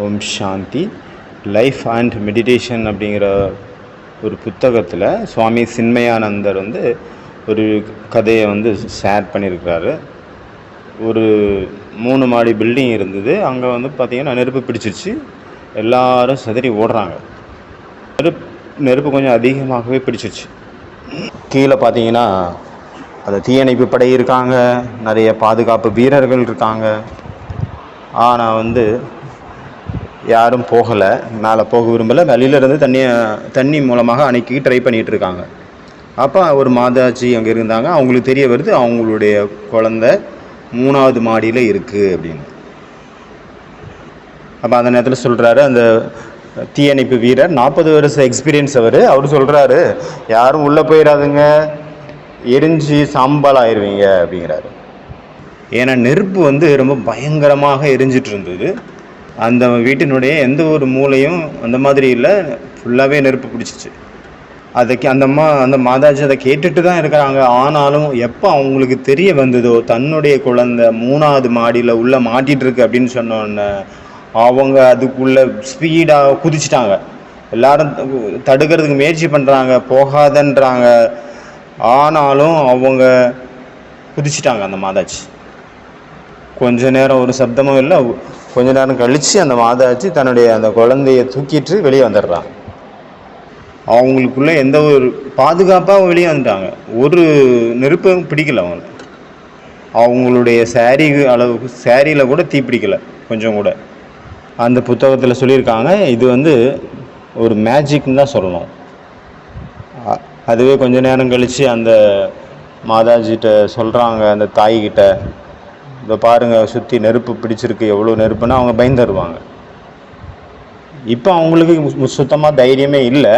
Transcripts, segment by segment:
ஓம் சாந்தி. Life and meditation அப்படிங்கிற ஒரு புத்தகத்தில் சுவாமி சின்மயானந்தர் ஒரு கதையை ஷேர் பண்ணியிருக்கிறாரு. ஒரு 3 மாடி பில்டிங் இருந்தது. அங்கே பார்த்திங்கன்னா நெருப்பு பிடிச்சிருச்சு. எல்லாரும் சிதறி ஓடுறாங்க. நெருப்பு கொஞ்சம் அதிகமாகவே பிடிச்சிருச்சு. கீழே பார்த்திங்கன்னா அந்த தீயணைப்பு படை இருக்காங்க, நிறைய பாதுகாப்பு வீரர்கள் இருக்காங்க. ஆனால் யாரும் போகலை, மேலே போக விரும்பலை. வெளியிலேருந்து தண்ணி மூலமாக அணைக்கி ட்ரை பண்ணிகிட்டு இருக்காங்க. அப்போ ஒரு மாதாஜி அங்கே இருந்தாங்க. அவங்களுக்கு தெரிய வருது அவங்களுடைய குழந்தை 3வது மாடியில் இருக்குது அப்படின்னு. அப்போ அந்த நேரத்தில் சொல்கிறாரு அந்த தீயணைப்பு வீரர், 40 வருஷம் எக்ஸ்பீரியன்ஸ் அவர் சொல்கிறாரு, யாரும் உள்ளே போயிடாதுங்க, எரிஞ்சு சாம்பல் ஆயிடுவீங்க அப்படிங்கிறாரு. ஏன்னா நெருப்பு ரொம்ப பயங்கரமாக எரிஞ்சிட்டு இருந்தது. அந்த வீட்டினுடைய எந்த ஒரு மூலையும் அந்த மாதிரி இல்லை, ஃபுல்லாகவே நெருப்பு பிடிச்சிச்சு. அந்த மாதாஜி அதை கேட்டுட்டு தான் இருக்கிறாங்க. ஆனாலும் எப்போ அவங்களுக்கு தெரிய வந்ததோ தன்னுடைய குழந்தை 3வது மாடியில் உள்ளே மாட்டிகிட்டு இருக்கு அப்படின்னு சொன்னோன்னே அவங்க அதுக்குள்ளே ஸ்பீடாக குதிச்சிட்டாங்க. எல்லாரும் தடுக்கிறதுக்கு முயற்சி பண்ணுறாங்க, போகாதன்றாங்க. ஆனாலும் அவங்க குதிச்சிட்டாங்க. அந்த மாதாஜி கொஞ்ச நேரம் ஒரு சப்தமும் இல்லை. கொஞ்ச நேரம் கழித்து அந்த மாதாஜி தன்னுடைய அந்த குழந்தைய தூக்கிட்டு வெளியே வந்துடுறாங்க. அவங்களுக்குள்ளே எந்த ஒரு பாதுகாப்பாக வெளியே வந்துட்டாங்க. ஒரு நெருப்பும் பிடிக்கல. அவங்களுடைய சேரீயில் கூட தீ பிடிக்கலை கொஞ்சம் கூட. அந்த புத்தகத்தில் சொல்லியிருக்காங்க, இது ஒரு மேஜிக்னு தான் சொல்லணும். அதுவே கொஞ்ச நேரம் கழித்து அந்த மாதாஜிகிட்ட சொல்கிறாங்க, அந்த தாய்கிட்ட, இதை பாருங்கள் சுற்றி நெருப்பு பிடிச்சிருக்கு, எவ்வளோ நெருப்புன்னா அவங்க பயந்துருவாங்க. இப்போ அவங்களுக்கு சுத்தமாக தைரியமே இல்லை.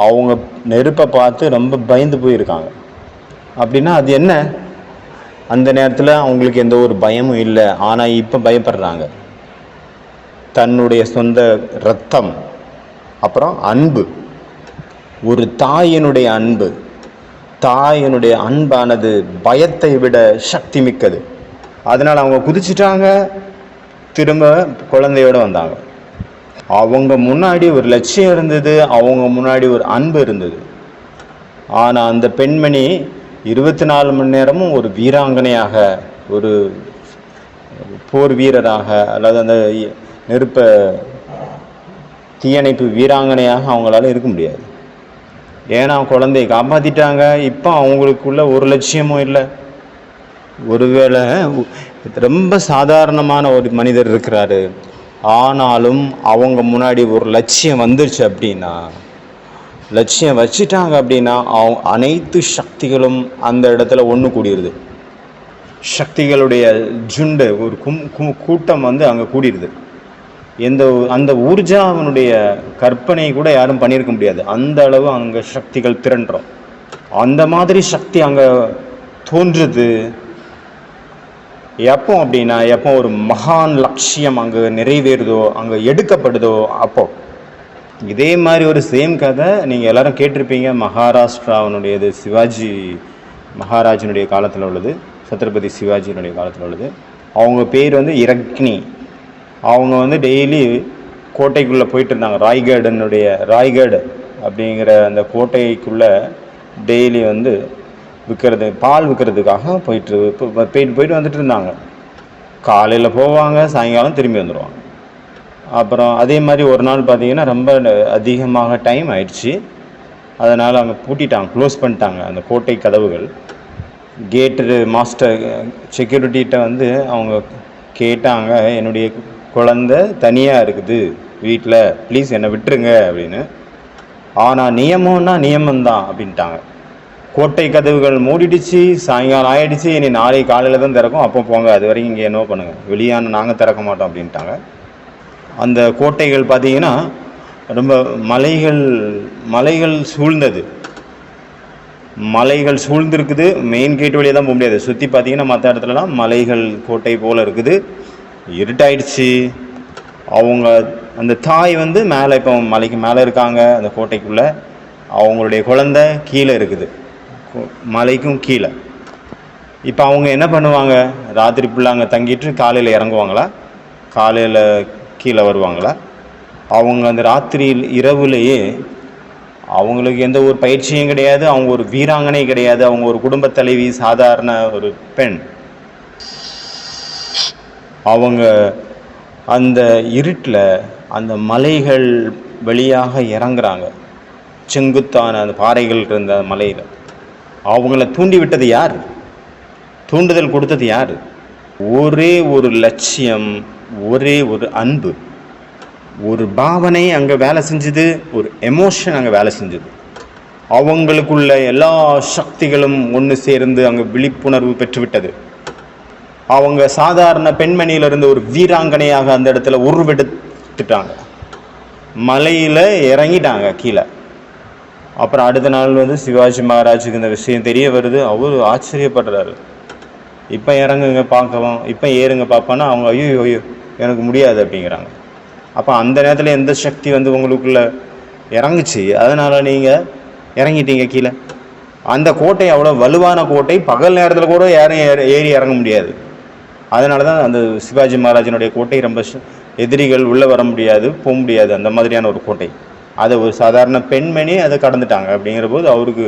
அவங்க நெருப்பை பார்த்து ரொம்ப பயந்து போயிருக்காங்க. அப்படின்னா அது என்ன? அந்த நேரத்தில் அவங்களுக்கு எந்த ஒரு பயமும் இல்லை, ஆனால் இப்போ பயப்படுறாங்க. தன்னுடைய சொந்த இரத்தம், அப்புறம் அன்பு, ஒரு தாயினுடைய அன்பானது பயத்தை விட சக்தி மிக்கது. அதனால் அவங்க குதிச்சிட்டாங்க, திரும்ப குழந்தையோடு வந்தாங்க. அவங்க முன்னாடி ஒரு லட்சியம் இருந்தது, அவங்க முன்னாடி ஒரு அன்பு இருந்தது. ஆனால் அந்த பெண்மணி 24 மணி நேரமும் ஒரு வீராங்கனையாக, ஒரு போர் வீரராக, அல்லது அந்த தீயணைப்பு வீராங்கனையாக அவங்களால இருக்க முடியாது. ஏன்னா குழந்தையை காப்பாற்றிட்டாங்க. இப்போ அவங்களுக்குள்ள ஒரு லட்சியமும் இல்லை. ஒருவேளை ரொம்ப சாதாரணமான ஒரு மனிதர் இருக்கிறாரு, ஆனாலும் அவங்க முன்னாடி ஒரு லட்சியம் வந்துருச்சு அப்படின்னா, லட்சியம் வச்சிட்டாங்க அப்படின்னா அனைத்து சக்திகளும் அந்த இடத்துல ஒன்று கூடிடுது. சக்திகளுடைய ஜுண்டு, ஒரு கூட்டம் அங்கே கூடிடுது. அந்த ஊர்ஜாவினுடைய கற்பனை கூட யாரும் பண்ணியிருக்க முடியாது. அந்த அளவு அங்கே சக்திகள் திரண்டுறோம். அந்த மாதிரி சக்தி அங்கே தோன்றுது. எப்போ அப்படின்னா, எப்போ ஒரு மகான் லட்சியம் அங்கே நிறைவேறுதோ, அங்கே எடுக்கப்படுதோ அப்போ. இதே மாதிரி ஒரு சேம் கதை நீங்கள் எல்லாரும் கேட்டிருப்பீங்க. மகாராஷ்டிராவினுடையது, சிவாஜி மகாராஜனுடைய காலத்தில் உள்ளது, சத்ரபதி சிவாஜியினுடைய காலத்தில் உள்ளது. அவங்க பேர் இரக்னி. அவங்க டெய்லி கோட்டைக்குள்ளே போயிட்டு இருந்தாங்க. ராய்கட் அப்படிங்கிற அந்த கோட்டைக்குள்ளே டெய்லி பால் விற்கிறதுக்காக போயிட்டு வந்துட்டு இருந்தாங்க. காலையில் போவாங்க, சாயங்காலம் திரும்பி வந்துடுவாங்க. அப்புறம் அதே மாதிரி ஒரு நாள் பார்த்தீங்கன்னா ரொம்ப அதிகமாக டைம் ஆயிடுச்சு. அதனால் அங்கே பூட்டிட்டாங்க, க்ளோஸ் பண்ணிட்டாங்க அந்த கோட்டை கதவுகள். கேட்டு மாஸ்டர் செக்யூரிட்டிகிட்ட அவங்க கேட்டாங்க, என்னுடைய குழந்தை தனியாக இருக்குது வீட்டில், ப்ளீஸ் என்னை விட்டுருங்க அப்படின்னு. ஆனால் நியமம்னா நியமந்தான் அப்படின்ட்டாங்க. கோட்டை கதவுகள் மூடிடுச்சு, சாயங்காலம் ஆகிடுச்சு, இனி நாளை காலையில் தான் திறக்கும், அப்போ போங்க, அது வரைக்கும் இங்கே என்ன பண்ணுங்கள், வெளியான நாங்கள் திறக்க மாட்டோம் அப்படின்ட்டாங்க. அந்த கோட்டைகள் பார்த்திங்கன்னா ரொம்ப மலைகள் சூழ்ந்தது. மலைகள் சூழ்ந்துருக்குது. மெயின் கேட் வழியாக தான் போக முடியாது. சுற்றி பார்த்திங்கன்னா மற்ற இடத்துலலாம் மலைகள் கோட்டை போல் இருக்குது. இருட்டாயிடுச்சு. அவங்க அந்த தாய் மேலே, இப்போ மலைக்கு மேலே இருக்காங்க அந்த கோட்டைக்குள்ளே. அவங்களுடைய குழந்தை கீழே இருக்குது, மலைக்கும் கீழே. இப்போ அவங்க என்ன பண்ணுவாங்க? ராத்திரி ஃபுல்லாக அங்கே தங்கிட்டு காலையில் இறங்குவாங்களா? காலையில் கீழே வருவாங்களா? அவங்க அந்த ராத்திரியில் இரவுலேயே அவங்களுக்கு எந்த ஒரு பயிற்சியும் கிடையாது, அவங்க ஒரு வீராங்கனை கிடையாது, அவங்க ஒரு குடும்ப தலைவி, சாதாரண ஒரு பெண். அவங்க அந்த இருட்டில் அந்த மலைகள் வழியாக இறங்குறாங்க, செங்குத்தான அந்த பாறைகள் இருந்த மலையில். அவங்கள தூண்டி விட்டது யார்? தூண்டுதல் கொடுத்தது யார்? ஒரே ஒரு லட்சியம், ஒரே ஒரு அன்பு, ஒரு பாவனை அங்கே வேலை செஞ்சுது, ஒரு எமோஷன் அங்கே வேலை செஞ்சுது. அவங்களுக்குள்ள எல்லா சக்திகளும் ஒன்று சேர்ந்து அங்கே விழிப்புணர்வு பெற்றுவிட்டது. அவங்க சாதாரண பெண்மணியிலிருந்து ஒரு வீராங்கனையாக அந்த இடத்துல உருவெடுத்துட்டாங்க. மலையில் இறங்கிட்டாங்க கீழே. அப்புறம் அடுத்த நாள் வந்து சிவாஜி மகாராஜுக்கு இந்த விஷயம் தெரிய வருது. அவர் ஆச்சரியப்படுறாரு. இப்போ இறங்குங்க பார்க்கலாம், இப்போ ஏறுங்க பார்ப்போன்னா அவங்க ஐயோ ஐயோ எனக்கு முடியாது அப்படிங்கிறாங்க. அப்போ அந்த நேரத்தில் எந்த சக்தி வந்து உங்களுக்குள்ள இறங்குச்சு, அதனால் நீங்கள் இறங்கிட்டீங்க கீழே. அந்த கோட்டை அவ்வளோ வலுவான கோட்டை, பகல் நேரத்தில் கூட யாரும் ஏறி இறங்க முடியாது. அதனால தான் அந்த சிவாஜி மகாராஜனுடைய கோட்டை ரொம்ப எதிரிகள் உள்ளே வர முடியாது, போக முடியாது, அந்த மாதிரியான ஒரு கோட்டை. அதை ஒரு சாதாரண பெண்மணி அதை கடந்துட்டாங்க. அப்படிங்கிற போது அவருக்கு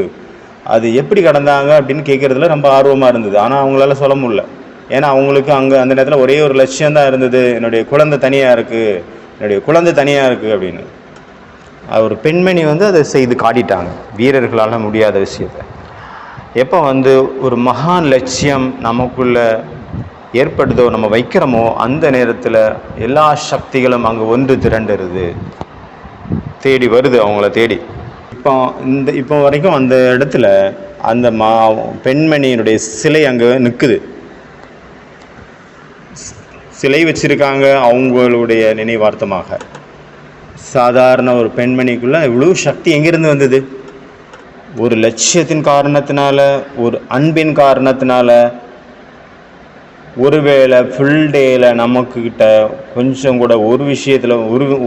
அது எப்படி கடந்தாங்க அப்படின்னு கேட்குறதுல ரொம்ப ஆர்வமாக இருந்தது. ஆனால் அவங்களால சொல்ல முடியல. ஏன்னா அவங்களுக்கு அங்கே அந்த நேரத்தில் ஒரே ஒரு லட்சியம்தான் இருந்தது, என்னுடைய குழந்தை தனியாக இருக்குது, என்னுடைய குழந்தை தனியாக இருக்குது அப்படின்னு. ஒரு பெண்மணி வந்து அதை செய்து காட்டிட்டாங்க, வீரர்களால் முடியாத விஷயத்தை. எப்போ வந்து ஒரு மகான் லட்சியம் நமக்குள்ளே ஏற்படுதோ, நம்ம வைக்கிறோமோ, அந்த நேரத்தில் எல்லா சக்திகளும் அங்கே ஒன்று திரண்டுருது, தேடி வருது, அவங்கள தேடி. இப்போ வரைக்கும் அந்த இடத்துல அந்த பெண்மணியினுடைய சிலை அங்கே நிற்குது. சிலை வச்சிருக்காங்க அவங்களுடைய நினைவார்த்தமாக. சாதாரண ஒரு பெண்மணிக்குள்ள இவ்வளோ சக்தி எங்கிருந்து வந்தது? ஒரு லட்சியத்தின் காரணத்தினால, ஒரு அன்பின் காரணத்தினால. ஒருவேளை ஃபுல் டேயில் நமக்குக்கிட்ட கொஞ்சம் கூட ஒரு விஷயத்தில்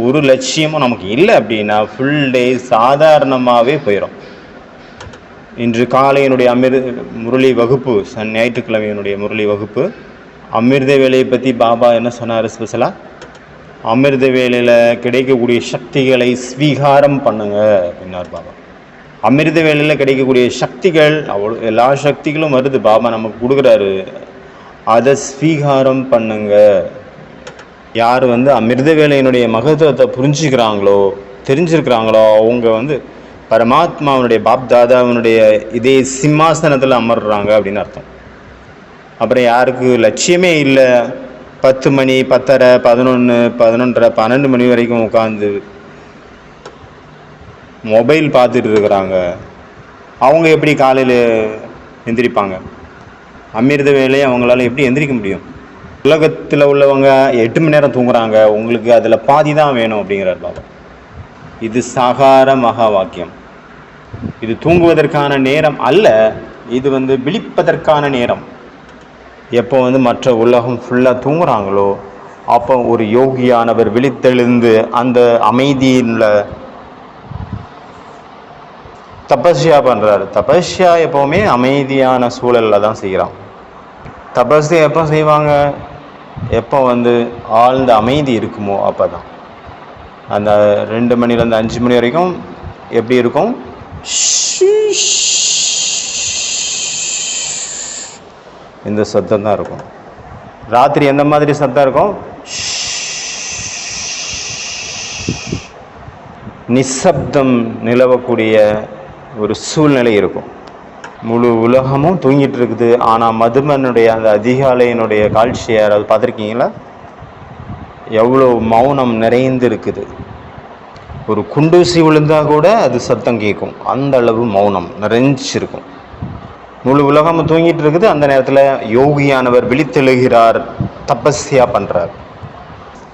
ஒரு லட்சியமும் நமக்கு இல்லை அப்படின்னா ஃபுல் டே சாதாரணமாகவே போயிடும். இன்று காலையினுடைய முரளி வகுப்பு, ஞாயிற்றுக்கிழமையினுடைய முரளி வகுப்பு, அமிர்த வேலையை பற்றி பாபா என்ன சொன்னார் ஸ்பெஷலாக? அமிர்த வேலையில் கிடைக்கக்கூடிய சக்திகளை ஸ்வீகாரம் பண்ணுங்க அப்படின்னார் பாபா. அமிர்த வேலையில் கிடைக்கக்கூடிய சக்திகள் அவ்வளோ, எல்லா சக்திகளும் வருது, பாபா நமக்கு கொடுக்குறாரு, அதை ஸ்வீகாரம் பண்ணுங்க. யார் வந்து அமிர்த வேலையினுடைய மகத்துவத்தை புரிஞ்சுக்கிறாங்களோ, தெரிஞ்சிருக்கிறாங்களோ, அவங்க வந்து பரமாத்மாவனுடைய பாப் தாதாவினுடைய இதே சிம்மாசனத்தில் அமர்றாங்க அப்படின்னு அர்த்தம். அப்புறம் யாருக்கு லட்சியமே இல்லை, 10 மணி 10:30 11 11:30 12 மணி வரைக்கும் உட்காந்து மொபைல் பார்த்துட்டு இருக்கிறாங்க, அவங்க எப்படி காலையில் எந்திரிப்பாங்க? அமிர்த வேலையை அவங்களால எப்படி எந்திரிக்க முடியும்? உலகத்தில் உள்ளவங்க 8 மணி நேரம் தூங்குறாங்க, உங்களுக்கு அதில் பாதி தான் வேணும் அப்படிங்கிறார் பாபா. இது சாகார மகா வாக்கியம். இது தூங்குவதற்கான நேரம் அல்ல, இது வந்து விழிப்பதற்கான நேரம். எப்போ வந்து மற்ற உலகம் ஃபுல்லாக தூங்குறாங்களோ அப்போ ஒரு யோகியானவர் விழித்தெழுந்து அந்த அமைதியில் தபஸ்யா பண்ணுறாரு. தபஸ்யா எப்போவுமே அமைதியான சூழலில் தான் செய்கிறான். தபஸ்யா எப்போ செய்வாங்க? எப்போ வந்து ஆழ்ந்த அமைதி இருக்குமோ அப்போ தான். அந்த 2 மணிலேருந்து 5 மணி வரைக்கும் எப்படி இருக்கும்? இந்த சத்தம் தான் இருக்கும். ராத்திரி எந்த மாதிரி சத்தம் இருக்கும்? நிசப்தம் நிலவக்கூடிய ஒரு சூழ்நிலை இருக்கும். முழு உலகமும் தூங்கிட்டு இருக்குது. ஆனால் மதுமனுடைய அந்த அதிகாலையினுடைய காட்சியை யாராவது பார்த்துருக்கீங்களா? எவ்வளோ மௌனம் நிறைந்து இருக்குது. ஒரு குண்டூசி விழுந்தால் கூட அது சத்தம் கேட்கும், அந்த அளவு மௌனம் நிறைஞ்சிருக்கும். முழு உலகமும் தூங்கிட்டு இருக்குது. அந்த நேரத்தில் யோகியானவர் விழித்தெழுகிறார், தபஸ்யா பண்ணுறார்.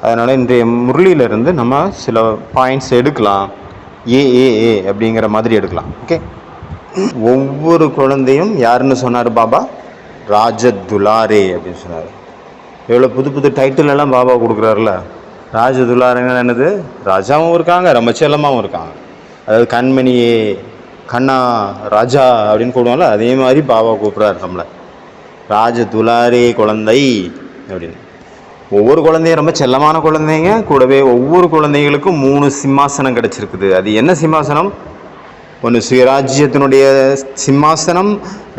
அதனால் இன்றைய முரளியிலிருந்து நம்ம சில பாயிண்ட்ஸ் எடுக்கலாம். ஏ அப்படிங்கிற மாதிரி எடுக்கலாம். ஓகே, ஒவ்வொரு குழந்தையும் யாருன்னு சொன்னார் பாபா? ராஜதுலாரே அப்படின்னு சொன்னார். எவ்வளோ புது புது டைட்டில் எல்லாம் பாபா கொடுக்குறாருல. ராஜதுலாரேன்னு என்னது? ராஜாவும் இருக்காங்க, ரொம்ப செல்லமாகவும் இருக்காங்க. அதாவது கண்மணியே, கண்ணா, ராஜா அப்படின்னு கூடுவாங்கள்ல, அதே மாதிரி பாபா கூப்பிட்றாரு நம்மளை, ராஜதுலாரே குழந்தை அப்படின்னு. ஒவ்வொரு குழந்தையும் ரொம்ப செல்லமான குழந்தைங்க. கூடவே ஒவ்வொரு குழந்தைகளுக்கும் 3 சிம்மாசனம் கிடச்சிருக்குது. அது என்ன சிம்மாசனம்? ஒன்று சுயராஜ்யத்தினுடைய சிம்மாசனம்,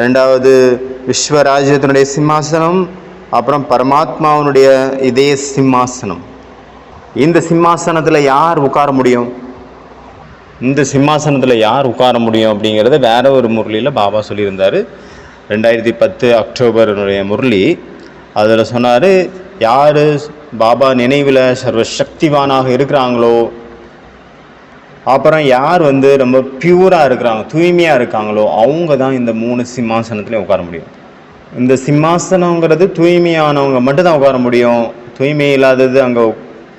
ரெண்டாவது விஸ்வராஜ்யத்தினுடைய சிம்மாசனம், அப்புறம் பரமாத்மாவனுடைய இதய சிம்மாசனம். இந்த சிம்மாசனத்தில் யார் உட்கார முடியும்? இந்த சிம்மாசனத்தில் யார் உட்கார முடியும் அப்படிங்கிறத வேற ஒரு முரளியில் பாபா சொல்லியிருந்தார். 2010 அக்டோபருடைய முரளி. அதில் சொன்னார், யார் பாபா நினைவில் சர்வசக்திவானாக இருக்கிறாங்களோ, அப்புறம் யார் ரொம்ப பியூராக இருக்கிறாங்க, தூய்மையாக இருக்காங்களோ, அவங்க தான் இந்த 3 சிம்மாசனத்துலேயும் உட்கார முடியும். இந்த சிம்மாசனங்கிறது தூய்மையானவங்க மட்டும்தான் உட்கார முடியும். தூய்மை இல்லாதது அங்கே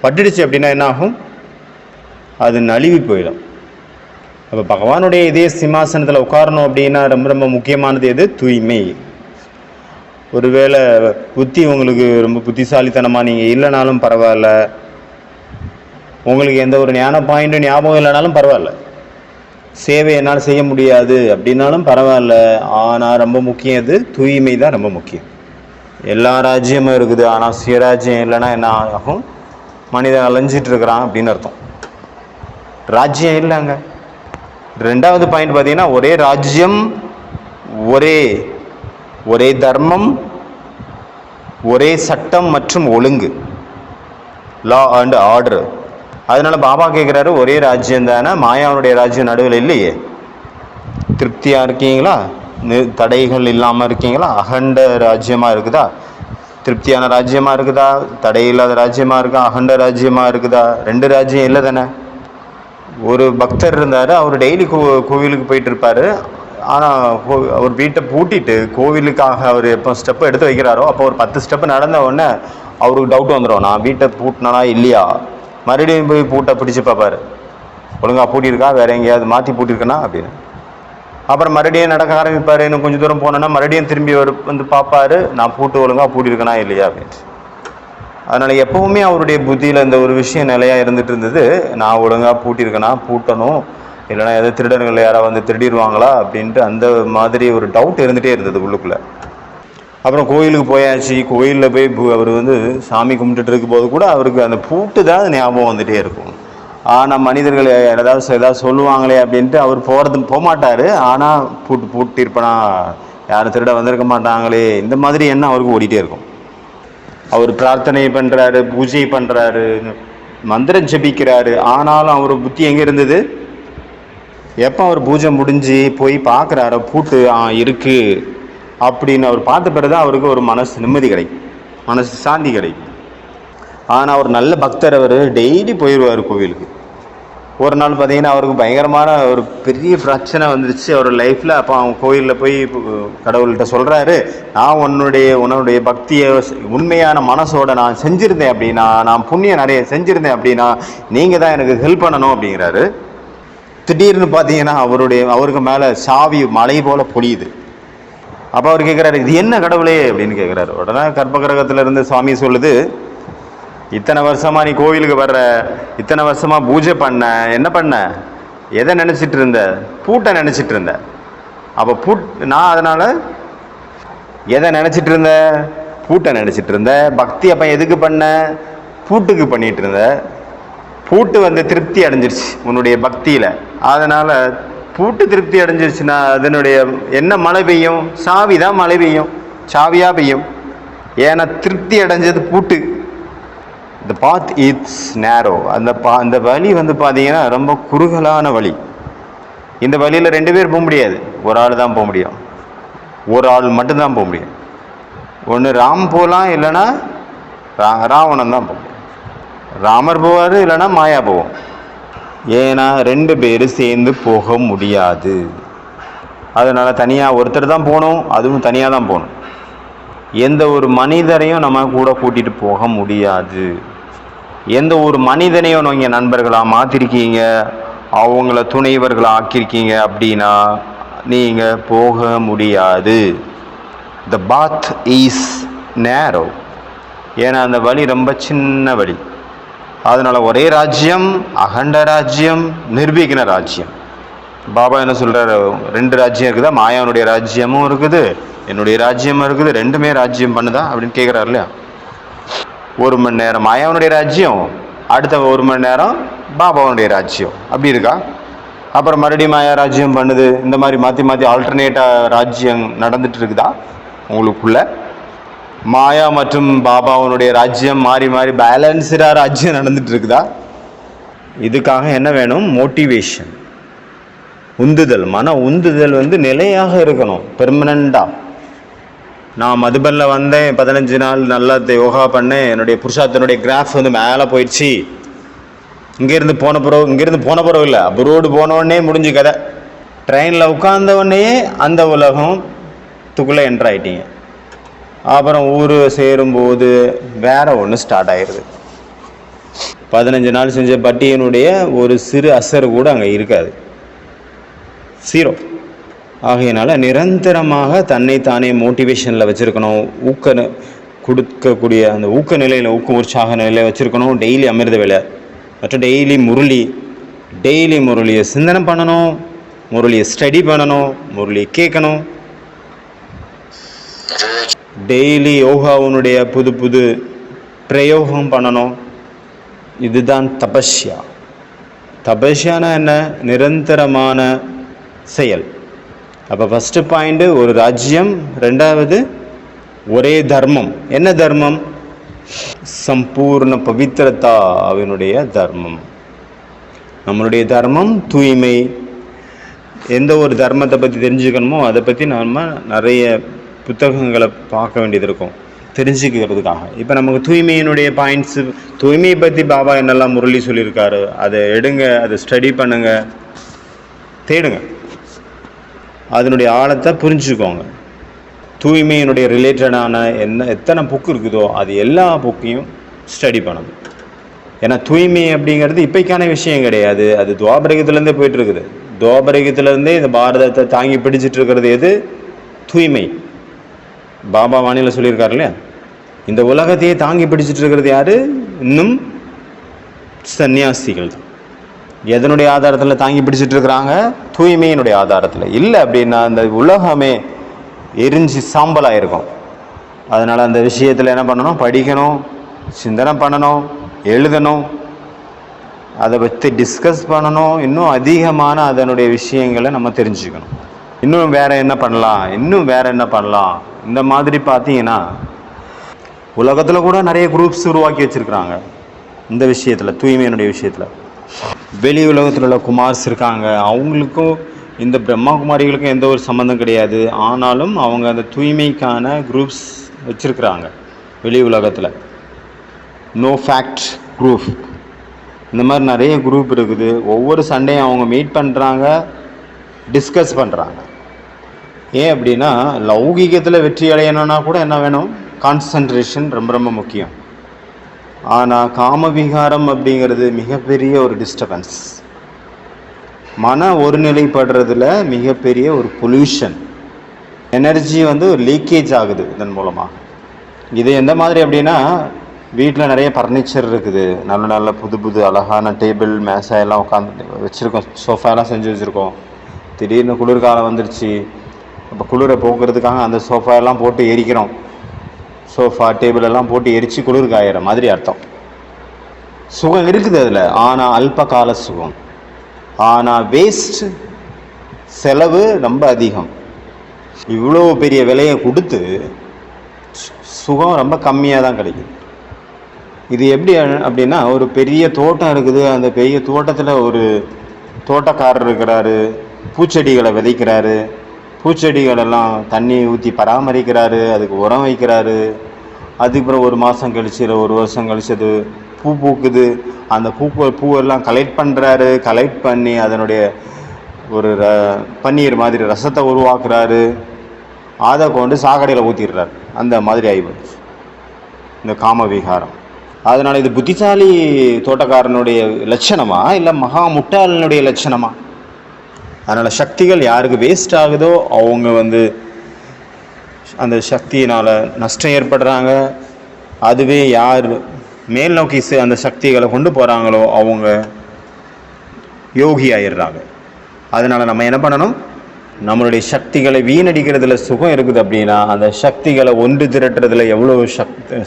பட்டுடுச்சு அப்படின்னா என்ன ஆகும்? அது நழுவி போயிடும். அப்போ பகவானுடைய இதே சிம்மாசனத்தில் உட்காரணும் அப்படின்னா ரொம்ப ரொம்ப முக்கியமானது எது? தூய்மை. ஒருவேளை புத்தி உங்களுக்கு ரொம்ப புத்திசாலித்தனமாக நீங்கள் இல்லைனாலும் பரவாயில்ல, உங்களுக்கு எந்த ஒரு ஞான பாயிண்ட்டும் ஞாபகம் இல்லைனாலும் பரவாயில்ல, சேவை என்னால் செய்ய முடியாது அப்படின்னாலும் பரவாயில்ல, ஆனால் ரொம்ப முக்கியம் எது? தூய்மை தான் ரொம்ப முக்கியம். எல்லா ராஜ்யமும் இருக்குது, ஆனால் சுயராஜ்யம் இல்லைன்னா என்ன ஆகும்? மனிதன் அலைஞ்சிட்டு இருக்கிறான் அப்படின்னு அர்த்தம். ராஜ்யம் இல்லைங்க. ரெண்டாவது பாயிண்ட் பார்த்தீங்கன்னா, ஒரே ராஜ்யம், ஒரே தர்மம், ஒரே சட்டம் மற்றும் ஒழுங்கு, லா அண்ட் ஆர்டர். அதனால பாபா கேட்குறாரு, ஒரே ராஜ்யம் தானே, மாயாவுடைய ராஜ்யம் நடுவில் இல்லையே, திருப்தியாக இருக்கீங்களா? தடைகள் இல்லாமல் இருக்கீங்களா? அகண்ட ராஜ்யமாக இருக்குதா? திருப்தியான ராஜ்யமாக இருக்குதா? தடை இல்லாத ராஜ்யமாக இருக்கா? அகண்ட ராஜ்யமாக இருக்குதா? 2 ராஜ்யம் இல்லை தானே. ஒரு பக்தர் இருந்தார், அவர் டெய்லி கோவிலுக்கு போயிட்டு இருப்பார். ஆனால் அவர் வீட்டை பூட்டிட்டு கோவிலுக்காக அவர் எப்போ ஸ்டெப்பு எடுத்து வைக்கிறாரோ அப்போ ஒரு 10 ஸ்டெப்பு நடந்த உடனே அவருக்கு டவுட் வந்துடும், நான் வீட்டை பூட்டினா இல்லையா. மறுபடியும் போய் பூட்டை பிடிச்சி பார்ப்பார், ஒழுங்காக பூட்டியிருக்கா, வேறு எங்கேயாவது மாற்றி பூட்டியிருக்கனா அப்படின்னு. அப்புறம் மறுபடியும் நடக்க ஆரம்பிப்பார். இன்னும் கொஞ்சம் தூரம் போனோன்னா மறுபடியும் திரும்பி பார்ப்பார், நான் பூட்டு ஒழுங்காக பூட்டியிருக்கனா இல்லையா அப்படின்ட்டு. அதனால் எப்போவுமே அவருடைய புத்தியில் இந்த ஒரு விஷயம் நிலையாக இருந்துகிட்டு இருந்தது, நான் ஒழுங்காக பூட்டியிருக்கேனா, பூட்டணும், இல்லைனா எதாவது திருடர்கள் யாராவது திருடிடுவாங்களா அப்படின்ட்டு அந்த மாதிரி ஒரு டவுட் இருந்துகிட்டே இருந்தது உள்ளுக்குள்ளே. அப்புறம் கோயிலுக்கு போயாச்சு. கோயிலில் போய் அவர் சாமி கும்பிட்டுட்டு இருக்கும்போது கூட அவருக்கு அந்த பூட்டு தான் ஞாபகம் வந்துகிட்டே இருக்கும். ஆனால் மனிதர்கள் ஏதாவது சொல்லுவாங்களே அப்படின்ட்டு அவர் போக மாட்டார். ஆனால் பூட்டிருப்பனா, யாரும் திருட வந்திருக்க மாட்டாங்களே, இந்த மாதிரி எண்ணம் அவருக்கு ஓடிட்டே இருக்கும். அவர் பிரார்த்தனை பண்ணுறாரு, பூஜை பண்ணுறாரு, மந்திரம் ஜபிக்கிறாரு. ஆனாலும் அவர் புத்தி எங்கே இருந்தது? எப்போ அவர் பூஜை முடிஞ்சு போய் பார்க்குறாரு, பூட்டு இருக்கு அப்படின்னு அவர் பார்த்த பிறகு தான் அவருக்கு ஒரு மனசு நிம்மதி கிடைக்கும், மனசு சாந்தி கிடைக்கும். ஆனால் அவர் நல்ல பக்தர், அவர் டெய்லி போயிடுவார் கோவிலுக்கு. ஒரு நாள் பார்த்தீங்கன்னா அவருக்கு பயங்கரமான ஒரு பெரிய பிரச்சனை வந்துருச்சு அவர் லைஃப்பில். அப்போ அவங்க கோயிலில் போய் கடவுள்கிட்ட சொல்கிறாரு, நான் உன்னுடைய பக்தியை உண்மையான மனசோட நான் செஞ்சுருந்தேன் அப்படின்னா, நான் புண்ணியம் நிறைய செஞ்சுருந்தேன் அப்படின்னா நீங்கள் தான் எனக்கு ஹெல்ப் பண்ணணும் அப்படிங்கிறாரு. திடீர்னு பார்த்தீங்கன்னா அவருக்கு மேலே சாவி மலை போல் பொழியுது. அப்போ அவர் கேட்குறாரு, இது என்ன கடவுளே அப்படின்னு கேட்குறாரு. உடனே கர்ப்பகிரகத்திலிருந்து சுவாமி சொல்லுது, இத்தனை வருஷமாக நீ கோவிலுக்கு வர்ற, இத்தனை வருஷமாக பூஜை பண்ண, என்ன பண்ண, எதை நினச்சிட்டு இருந்த? பூட்டை நினச்சிட்டு இருந்த. அப்போ நான் அதனால் எதை நினச்சிட்டு இருந்த? பூட்டை நினச்சிட்டு இருந்த. பக்தி அப்போ எதுக்கு பண்ண? பூட்டுக்கு பண்ணிகிட்டு இருந்த. பூட்டு திருப்தி அடைஞ்சிருச்சு உன்னுடைய பக்தியில். அதனால் பூட்டு திருப்தி அடைஞ்சிருச்சுன்னா அதனுடைய என்ன மழை பெய்யும்? சாவி தான் மழை பெய்யும், சாவியாக பெய்யும். ஏன்னா திருப்தி அடைஞ்சது பூட்டு. The path is narrow. அந்த வழி பார்த்தீங்கன்னா ரொம்ப குறுகலான வழி. இந்த வழியில் 2 பேர் போக முடியாது, ஒரு ஆள் தான் போக முடியும், ஒரு ஆள் மட்டும்தான் போக முடியும். ஒன்று ராம் போகலாம், இல்லைன்னா ராவணன் தான் போகும். ராமர் போவார், இல்லைன்னா மாயா போவோம். ஏன்னா 2 பேர் சேர்ந்து போக முடியாது. அதனால் தனியாக ஒருத்தர் தான் போகணும், அதுவும் தனியாக தான் போகணும். எந்த ஒரு மனிதரையும் நம்ம கூட கூட்டிகிட்டு போக முடியாது. எந்த ஒரு மனிதனையும் நீங்கள் நண்பர்களாக மாற்றிருக்கீங்க, அவங்கள துணைவர்களாக ஆக்கியிருக்கீங்க அப்படின்னா நீங்கள் போக முடியாது. The path is narrow. ஏன்னா அந்த வழி ரொம்ப சின்ன வழி. அதனால் ஒரே ராஜ்யம், அகண்ட ராஜ்யம், நிர்விக்ன ராஜ்யம். பாபா என்ன சொல்கிறார்? 2 ராஜ்யம் இருக்குதா? மாயாவுடைய ராஜ்யமும் இருக்குது, என்னுடைய ராஜ்யமும் இருக்குது, 2மே ராஜ்யம் பண்ணுதா அப்படின்னு கேட்குறாரு இல்லையா? 1 மணி நேரம் மாயாவனுடைய ராஜ்யம், அடுத்த 1 மணி நேரம் பாபாவனுடைய ராஜ்யம். அப்படி இருக்கா? அப்புறம் மறுபடியும் மாயா ராஜ்யம் பண்ணுது. இந்த மாதிரி மாற்றி மாற்றி ஆல்டர்னேட்டாக ராஜ்யம் நடந்துட்டு இருக்குதா உங்களுக்குள்ள? மாயா மற்றும் பாபாவனுடைய ராஜ்யம் மாறி மாறி பேலன்ஸ்டாக ராஜ்யம் நடந்துட்டு இருக்குதா? இதுக்காக என்ன வேணும்? மோட்டிவேஷன், உந்துதல். மன உந்துதல் நிலையாக இருக்கணும், பெர்மனண்டா. நான் மதுபனில் வந்தேன், 15 நாள் நல்லா யோகா பண்ணேன், என்னுடைய புருஷார்த்தனுடைய கிராஃப் மேலே போயிடுச்சு. இங்கேருந்து போன பிறகு இல்லை, அப்ரோடு போனவொடனே முடிஞ்சு கதை. ட்ரெயினில் உட்கார்ந்தவொடனே அந்த உலகத்துக்குள்ளே என்ட்ரு ஆகிட்டீங்க. அப்புறம் ஊர் சேரும்போது வேற ஒன்று ஸ்டார்ட் ஆயிடுது. 15 நாள் செஞ்ச பட்டியனுடைய ஒரு சிறு அசர் கூட அங்கே இருக்காது, 0. ஆகையினால நிரந்தரமாக தன்னைத்தானே மோட்டிவேஷனில் வச்சுருக்கணும், கொடுக்கக்கூடிய அந்த ஊக்க நிலையில், உற்சாக நிலையில் வச்சுருக்கணும். டெய்லி அமிர்த வேலை மற்றும் டெய்லி முரளியை சிந்தனை பண்ணணும், முரளியை ஸ்டடி பண்ணணும், முரளியை கேட்கணும். டெய்லி யோகாவுனுடைய புது புது பிரயோகம் பண்ணணும். இதுதான் தபஸ்யா. தபஸ்யானா என்ன? நிரந்தரமான செயல். அப்போ ஃபஸ்ட்டு பாயிண்ட் ஒரு ராஜ்யம், 2வது ஒரே தர்மம். என்ன தர்மம்? சம்பூர்ண பவித்திரதா அவனுடைய தர்மம். நம்மளுடைய தர்மம் தூய்மை. எந்த ஒரு தர்மத்தை பற்றி தெரிஞ்சுக்கணுமோ அதை பற்றி நம்ம நிறைய புத்தகங்களை பார்க்க வேண்டியது இருக்கும் தெரிஞ்சுக்கிறதுக்காக. இப்போ நமக்கு தூய்மையினுடைய பாயிண்ட்ஸு, தூய்மையை பற்றி பாபா என்னெல்லாம் முரளி சொல்லியிருக்காரு அதை எடுங்க, அதை ஸ்டடி பண்ணுங்க, தேடுங்க, அதனுடைய ஆழத்தை புரிஞ்சுக்கோங்க. தூய்மையினுடைய ரிலேட்டடான எத்தனை புக்கு இருக்குதோ அது எல்லா புக்கையும் ஸ்டடி பண்ணணும். ஏன்னா தூய்மை அப்படிங்கிறது இப்பைக்கான விஷயம் கிடையாது, அது துவாபரகத்துலேருந்தே போயிட்டு இருக்குது. துவாபரகத்துலேருந்தே இந்த பாரதத்தை தாங்கி பிடிச்சிட்டு இருக்கிறது எது? தூய்மை. பாபா வாணியில் சொல்லியிருக்காரு இல்லையா, இந்த உலகத்தையே தாங்கி பிடிச்சிட்டு இருக்கிறது யாரு? இன்னும் சன்னியாசிகள் தான். எதனுடைய ஆதாரத்தில் தாங்கி பிடிச்சிட்டு இருக்கிறாங்க? தூய்மையினுடைய ஆதாரத்தில். இல்லை அப்படின்னா அந்த உலகமே எரிஞ்சு சாம்பலாக இருக்கும். அதனால் அந்த விஷயத்தில் என்ன பண்ணணும்? படிக்கணும், சிந்தனை பண்ணணும், எழுதணும், அதை பற்றி டிஸ்கஸ் பண்ணணும். இன்னும் அதிகமான அதனுடைய விஷயங்களை நம்ம தெரிஞ்சுக்கணும். இன்னும் வேறு என்ன பண்ணலாம், இந்த மாதிரி பார்த்தீங்கன்னா உலகத்தில் கூட நிறைய குரூப்ஸ் உருவாக்கி வச்சுருக்குறாங்க இந்த விஷயத்தில், தூய்மையினுடைய விஷயத்தில். வெளி உலகத்தில் உள்ள குமார்ஸ் இருக்காங்க, அவங்களுக்கும் இந்த பிரம்மா குமாரிகளுக்கும் எந்த ஒரு சம்மந்தம் கிடையாது. ஆனாலும் அவங்க அந்த தூய்மைக்கான குரூப்ஸ் வச்சுருக்குறாங்க வெளி உலகத்தில். நோ ஃபேக்ட் குரூப், இந்த மாதிரி நிறைய குரூப் இருக்குது. ஒவ்வொரு சண்டையும் அவங்க மீட் பண்ணுறாங்க, டிஸ்கஸ் பண்ணுறாங்க. ஏன் அப்படின்னா லௌகீகத்தில் வெற்றி அடையணும்னா கூட என்ன வேணும்? கான்சன்ட்ரேஷன் ரொம்ப ரொம்ப முக்கியம். ஆனால் காமவிகாரம் அப்படிங்கிறது மிகப்பெரிய ஒரு டிஸ்டர்பன்ஸ். மன ஒருநிலைப்படுறதுல மிகப்பெரிய ஒரு பொல்யூஷன், எனர்ஜி ஒரு லீக்கேஜ் ஆகுது இதன் மூலமாக. இது எந்த மாதிரி அப்படின்னா, வீட்டில் நிறைய ஃபர்னிச்சர் இருக்குது, நல்ல நல்ல புது புது அழகான டேபிள் மேசை எல்லாம் உட்காந்து வச்சுருக்கோம், சோஃபாலாம் செஞ்சு வச்சுருக்கோம். திடீர்னு குளிர்காலம் வந்துருச்சு, அப்போ குளிரை போக்குறதுக்காக அந்த சோஃபா எல்லாம் போட்டு எரிக்கிறோம். சோஃபா டேபிள் எல்லாம் போட்டு எரித்து குளிர் காயிற மாதிரி அர்த்தம். சுகம் இருக்குது அதில், ஆனால் அல்ப கால சுகம். ஆனால் வேஸ்ட், செலவு ரொம்ப அதிகம். இவ்வளோ பெரிய விலையை கொடுத்து சுகம் ரொம்ப கம்மியாக தான் கிடைக்குது. இது எப்படி அப்படின்னா, ஒரு பெரிய தோட்டம் இருக்குது, அந்த பெரிய தோட்டத்தில் ஒரு தோட்டக்காரர் இருக்கிறாரு, பூச்செடிகளை விதைக்கிறாரு, பூச்செடிகளெல்லாம் தண்ணி ஊற்றி பராமரிக்கிறாரு, அதுக்கு உரம் வைக்கிறாரு. அதுக்கப்புறம் 1 மாதம் கழிச்சு 1 வருஷம் கழிச்சு அது பூ பூக்குது. அந்த பூவெல்லாம் கலெக்ட் பண்ணுறாரு, கலெக்ட் பண்ணி அதனுடைய ஒரு பன்னீர் மாதிரி ரசத்தை உருவாக்குறாரு. அதை கொண்டு சாக்கடையில் ஊற்றிடுறாரு. அந்த மாதிரி ஆகிப்போச்சு இந்த காமவிகாரம். அதனால் இது புத்திசாலி தோட்டக்காரனுடைய லட்சணமா இல்லை மகா முட்டாளனுடைய லட்சணமா? அதனால் சக்திகள் யாருக்கு வேஸ்ட் ஆகுதோ அவங்க அந்த சக்தியினால் நஷ்டம் ஏற்படுறாங்க. அதுவே யார் மேல் நோக்கி அந்த சக்திகளை கொண்டு போகிறாங்களோ அவங்க யோகி ஆயிடுறாங்க. அதனால் நம்ம என்ன பண்ணணும்? நம்மளுடைய சக்திகளை வீணடிக்கிறதுல சுகம் இருக்குது அப்படின்னா அந்த சக்திகளை ஒன்று திரட்டுறதுல எவ்வளோ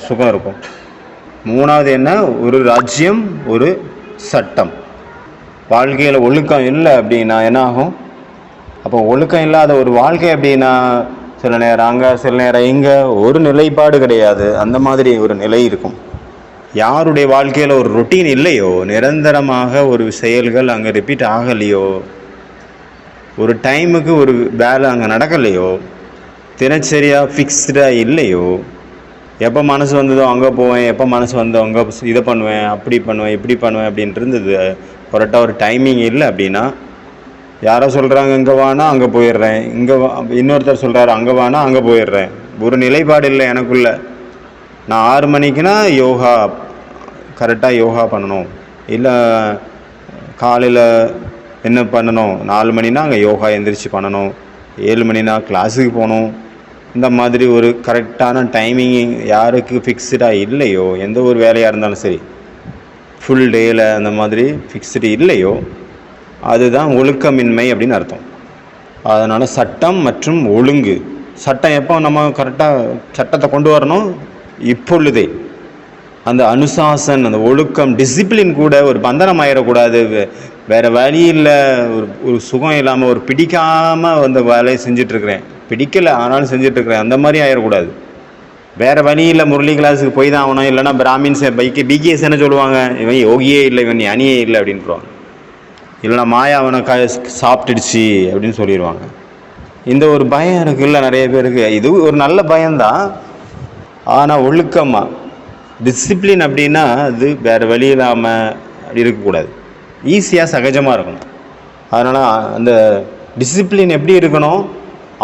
சுகம் இருக்கும். மூணாவது என்ன, ஒரு ராஜ்யம், ஒரு சட்டம். வாழ்க்கையில் ஒழுக்கம் இல்லை அப்படின்னா என்ன ஆகும்? அப்போ ஒழுக்கம் இல்லாத ஒரு வாழ்க்கை அப்படின்னா சில நேரம் அங்கே, சில நேரம் இங்கே, ஒரு நிலைப்பாடு கிடையாது. அந்த மாதிரி ஒரு நிலை இருக்கும். யாருடைய வாழ்க்கையில் ஒரு ரொட்டீன் இல்லையோ, நிரந்தரமாக ஒரு செயல்கள் அங்கே ரிப்பீட் ஆகலையோ, ஒரு டைமுக்கு ஒரு வேலை அங்கே நடக்கலையோ, தினச்சரியாக ஃபிக்ஸ்டாக இல்லையோ, எப்போ மனசு வந்ததோ அங்கே போவேன், எப்போ மனசு வந்தோ அங்கே இதை பண்ணுவேன், அப்படி பண்ணுவேன், இப்படி பண்ணுவேன் அப்படின்ட்டு இருந்தது, கரெக்டாக ஒரு டைமிங் இல்லை அப்படின்னா, யாரோ சொல்கிறாங்க இங்கே வானா அங்கே போயிடுறேன், இங்கே இன்னொருத்தர் சொல்கிறாரு அங்கே வானா அங்கே போயிடுறேன். ஒரு நிலைப்பாடு இல்லை எனக்குள்ள. நான் 6 மணிக்குனா யோகா, கரெக்டாக யோகா பண்ணணும், இல்லை காலையில் என்ன பண்ணணும், 4 மணினா அங்கே யோகா எந்திரிச்சு பண்ணணும், 7 மணினா கிளாஸுக்கு போகணும். இந்த மாதிரி ஒரு கரெக்டான டைமிங் யாருக்கு ஃபிக்ஸ்டாக இல்லையோ, எந்த ஒரு வேலையாக இருந்தாலும் சரி, ஃபுல் டேயில் அந்த மாதிரி ஃபிக்ஸ்டு இல்லையோ, அதுதான் ஒழுக்கமின்மை அப்படின்னு அர்த்தம். அதனால் சட்டம் மற்றும் ஒழுங்கு. சட்டம் எப்போ நம்ம கரெக்டாக சட்டத்தை கொண்டு வரணும்? இப்பொழுதே. அந்த அனுசாசன், அந்த ஒழுக்கம், டிசிப்ளின் கூட ஒரு பந்தனம் ஆயிடக்கூடாது. வேறு வழியில் ஒரு சுகம் இல்லாமல், ஒரு பிடிக்காமல் அந்த வேலையை செஞ்சிட்ருக்கிறேன், பிடிக்கலை ஆனாலும் செஞ்சிட்ருக்கிறேன், அந்த மாதிரி ஆயிடக்கூடாது. வேறு வழியில் முரளி கிளாஸுக்கு போய் தான் ஆகணும், இல்லைனா பிராமின்ஸ் பிகேஎஸ் என்ன சொல்லுவாங்க, இவன் யோகியே இல்லை, இவன் ஞானியே இல்லை அப்படின்ட்டுருவாங்க. இல்லைனா மாயா அவனை சாப்பிட்டுடுச்சு அப்படின்னு சொல்லிடுவாங்க. இந்த ஒரு பயம் இருக்குல்ல நிறைய பேருக்கு. இது ஒரு நல்ல பயம்தான். ஆனால் ஒழுக்கமாக டிசிப்ளின் அப்படின்னா அது வேறு வழி இல்லாமல் இருக்கக்கூடாது, ஈஸியாக சகஜமாக இருக்கணும். அதனால் அந்த டிசிப்ளின் எப்படி இருக்கணும்?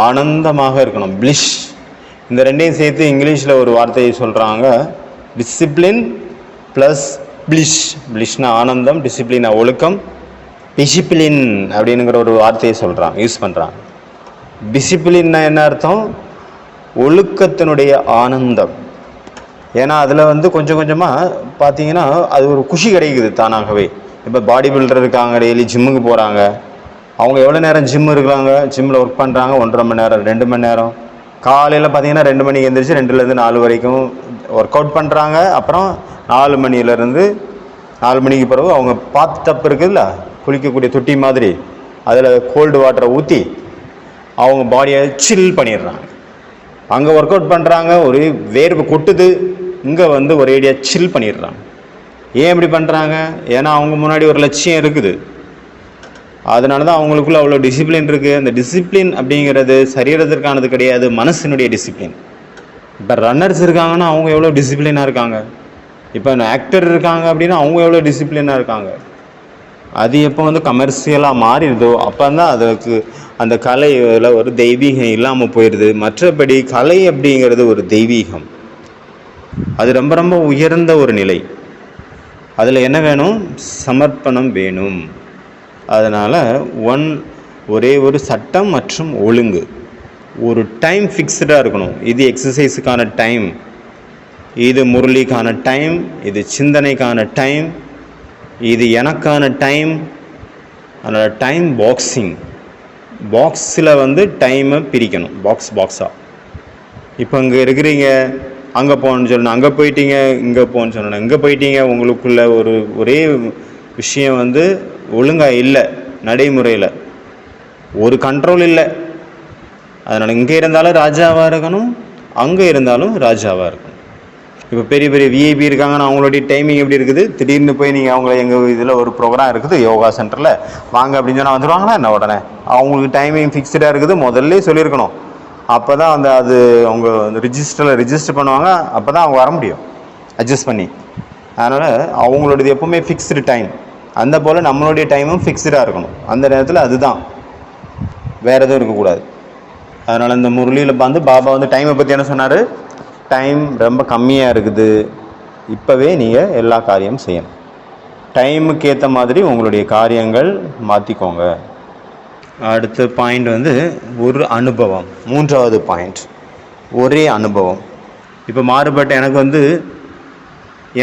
ஆனந்தமாக இருக்கணும், பிளிஷ். இந்த ரெண்டையும் சேர்த்து இங்கிலீஷில் ஒரு வார்த்தையை சொல்கிறாங்க, டிசிப்ளின் ப்ளஸ் பிளிஷ். பிளிஷ்னா ஆனந்தம், டிசிப்ளினா ஒழுக்கம். டிசிப்ளின் அப்படிங்கிற ஒரு வார்த்தையை சொல்கிறாங்க, யூஸ் பண்ணுறாங்க. டிசிப்ளின்னா என்ன அர்த்தம்? ஒழுக்கத்தினுடைய ஆனந்தம். ஏன்னா அதில் கொஞ்சம் கொஞ்சமாக பார்த்தீங்கன்னா அது ஒரு குஷி கிடைக்குது தானாகவே. இப்போ பாடி பில்டர் இருக்காங்க, டெய்லி ஜிம்முக்கு போகிறாங்க, அவங்க எவ்வளோ நேரம் ஜிம் இருக்கிறாங்க, ஜிம்மில் ஒர்க் பண்ணுறாங்க, 1.5 மணி நேரம் 2 மணி நேரம். காலையில் பார்த்தீங்கன்னா 2 மணிக்கு எழுந்திரிச்சு 2லேருந்து 4 வரைக்கும் ஒர்க் அவுட் பண்ணுறாங்க. அப்புறம் 4 மணிலேருந்து 4 மணிக்கு பிறகு அவங்க பாத் டப் இருக்குதுல்ல, குளிக்கக்கூடிய தொட்டி மாதிரி, அதில் கோல்டு வாட்டரை ஊற்றி அவங்க பாடியை சில் பண்ணிடுறாங்க. அங்கே ஒர்க் அவுட் பண்ணுறாங்க, ஒரு வேர்வை கொட்டுது, இங்கே ஒரேடியாக சில் பண்ணிடுறாங்க. ஏன் இப்படி பண்ணுறாங்க? ஏன்னா அவங்க முன்னாடி ஒரு லட்சியம் இருக்குது. அதனால தான் அவங்களுக்குள்ள அவ்வளோ டிசிப்ளின் இருக்குது. அந்த டிசிப்ளின் அப்படிங்கிறது சரீரத்திற்கானது கிடையாது, மனசினுடைய டிசிப்ளின். இப்போ ரன்னர்ஸ் இருக்காங்கன்னா அவங்க எவ்வளோ டிசிப்ளினாக இருக்காங்க. இப்போ ஆக்டர் இருக்காங்க அப்படின்னா அவங்க எவ்வளோ டிசிப்ளினாக இருக்காங்க. அது எப்போ கமர்ஷியலாக மாறிடுதோ அப்போ தான் அதுக்கு அந்த கலையில் ஒரு தெய்வீகம் இல்லாமல் போயிடுது. மற்றபடி கலை அப்படிங்கிறது ஒரு தெய்வீகம், அது ரொம்ப ரொம்ப உயர்ந்த ஒரு நிலை. அதில் என்ன வேணும்? சமர்ப்பணம் வேணும். அதனால் ஒரே ஒரு சட்டம் மற்றும் ஒழுங்கு. ஒரு டைம் ஃபிக்ஸ்டாக இருக்கணும். இது எக்ஸசைஸுக்கான டைம், இது முரளிக்கான டைம், இது சிந்தனைக்கான டைம், இது எனக்கான டைம். அதனால் டைம் பாக்ஸில் டைமை பிரிக்கணும், பாக்ஸாக. இப்போ இங்கே இருக்கிறீங்க, அங்கே போகணுன்னு சொல்லணும், அங்கே போயிட்டீங்க, இங்கே போகணுன்னு சொல்லணும், இங்கே போயிட்டீங்க. உங்களுக்குள்ள ஒரே விஷயம் ஒழுங்காக இல்லை, நடைமுறையில் ஒரு கண்ட்ரோல் இல்லை. அதனால் இங்கே இருந்தாலும் ராஜாவாக இருக்கணும், அங்கே இருந்தாலும் ராஜாவாக இருக்கணும். இப்போ பெரிய பெரிய விஐபி இருக்காங்கன்னா அவங்களுடைய டைமிங் எப்படி இருக்குது? திடீர்னு போய் நீங்கள் அவங்கள எங்கள் இதில் ஒரு ப்ரோக்ராம் இருக்குது யோகா சென்டரில் வாங்க அப்படின்னு சொன்னால் வந்துடுவாங்களா என்ன? உடனே அவங்களுக்கு டைமிங் ஃபிக்ஸ்டாக இருக்குது, முதல்ல சொல்லியிருக்கணும். அப்போ தான் அது அவங்க ரிஜிஸ்டர் பண்ணுவாங்க, அப்போ தான் அவங்க வர முடியும் அட்ஜஸ்ட் பண்ணி. அதனால் அவங்களோடது எப்போவுமே ஃபிக்ஸ்டு டைம். அந்த போல் நம்மளுடைய டைமும் ஃபிக்ஸ்டாக இருக்கணும் அந்த நேரத்தில். அதுதான், வேறு எதுவும் இருக்கக்கூடாது. அதனால் இந்த முரளியில் பாபா டைமை பற்றி என்ன சொன்னார்? டைம் ரொம்ப கம்மியாக இருக்குது, இப்போவே நீங்கள் எல்லா காரியமும் செய்யணும். டைமுக்கு ஏற்ற மாதிரி உங்களுடைய காரியங்கள் மாற்றிக்கோங்க. அடுத்த பாயிண்ட் ஒரு அனுபவம். 3வது பாயிண்ட் ஒரே அனுபவம். இப்போ மாறுபட்ட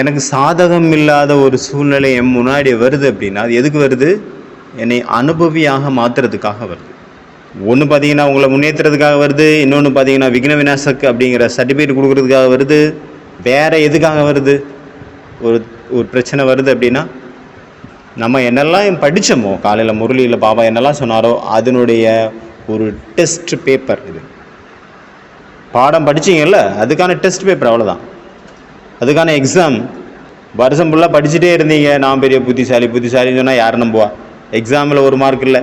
எனக்கு சாதகம் இல்லாத ஒரு சூழ்நிலை என் முன்னாடி வருது அப்படின்னா அது எதுக்கு வருது? என்னை அனுபவியாக மாற்றுறதுக்காக வருது. ஒன்று பார்த்தீங்கன்னா உங்களை முன்னேற்றுறதுக்காக வருது, இன்னொன்று பார்த்தீங்கன்னா விக்ன விநாசக் அப்படிங்கிற சர்டிஃபிகேட் கொடுக்குறதுக்காக வருது. வேறு எதுக்காக வருது? ஒரு ஒரு பிரச்சனை வருது அப்படின்னா, நம்ம என்னெல்லாம் படித்தோமோ, காலையில் முரளியில் பாபா என்னெல்லாம் சொன்னாரோ அதனுடைய ஒரு டெஸ்ட் பேப்பர் இது. பாடம் படிச்சிங்கல்ல, அதுக்கான டெஸ்ட் பேப்பர், அவ்வளோதான். அதுக்கான எக்ஸாம். வருஷம் ஃபுல்லாக படிச்சுட்டே இருந்தீங்க, நான் பெரிய புத்திசாலின்னு சொன்னால் யார் நம்புவா? எக்ஸாமில் 1 மார்க் இல்லை.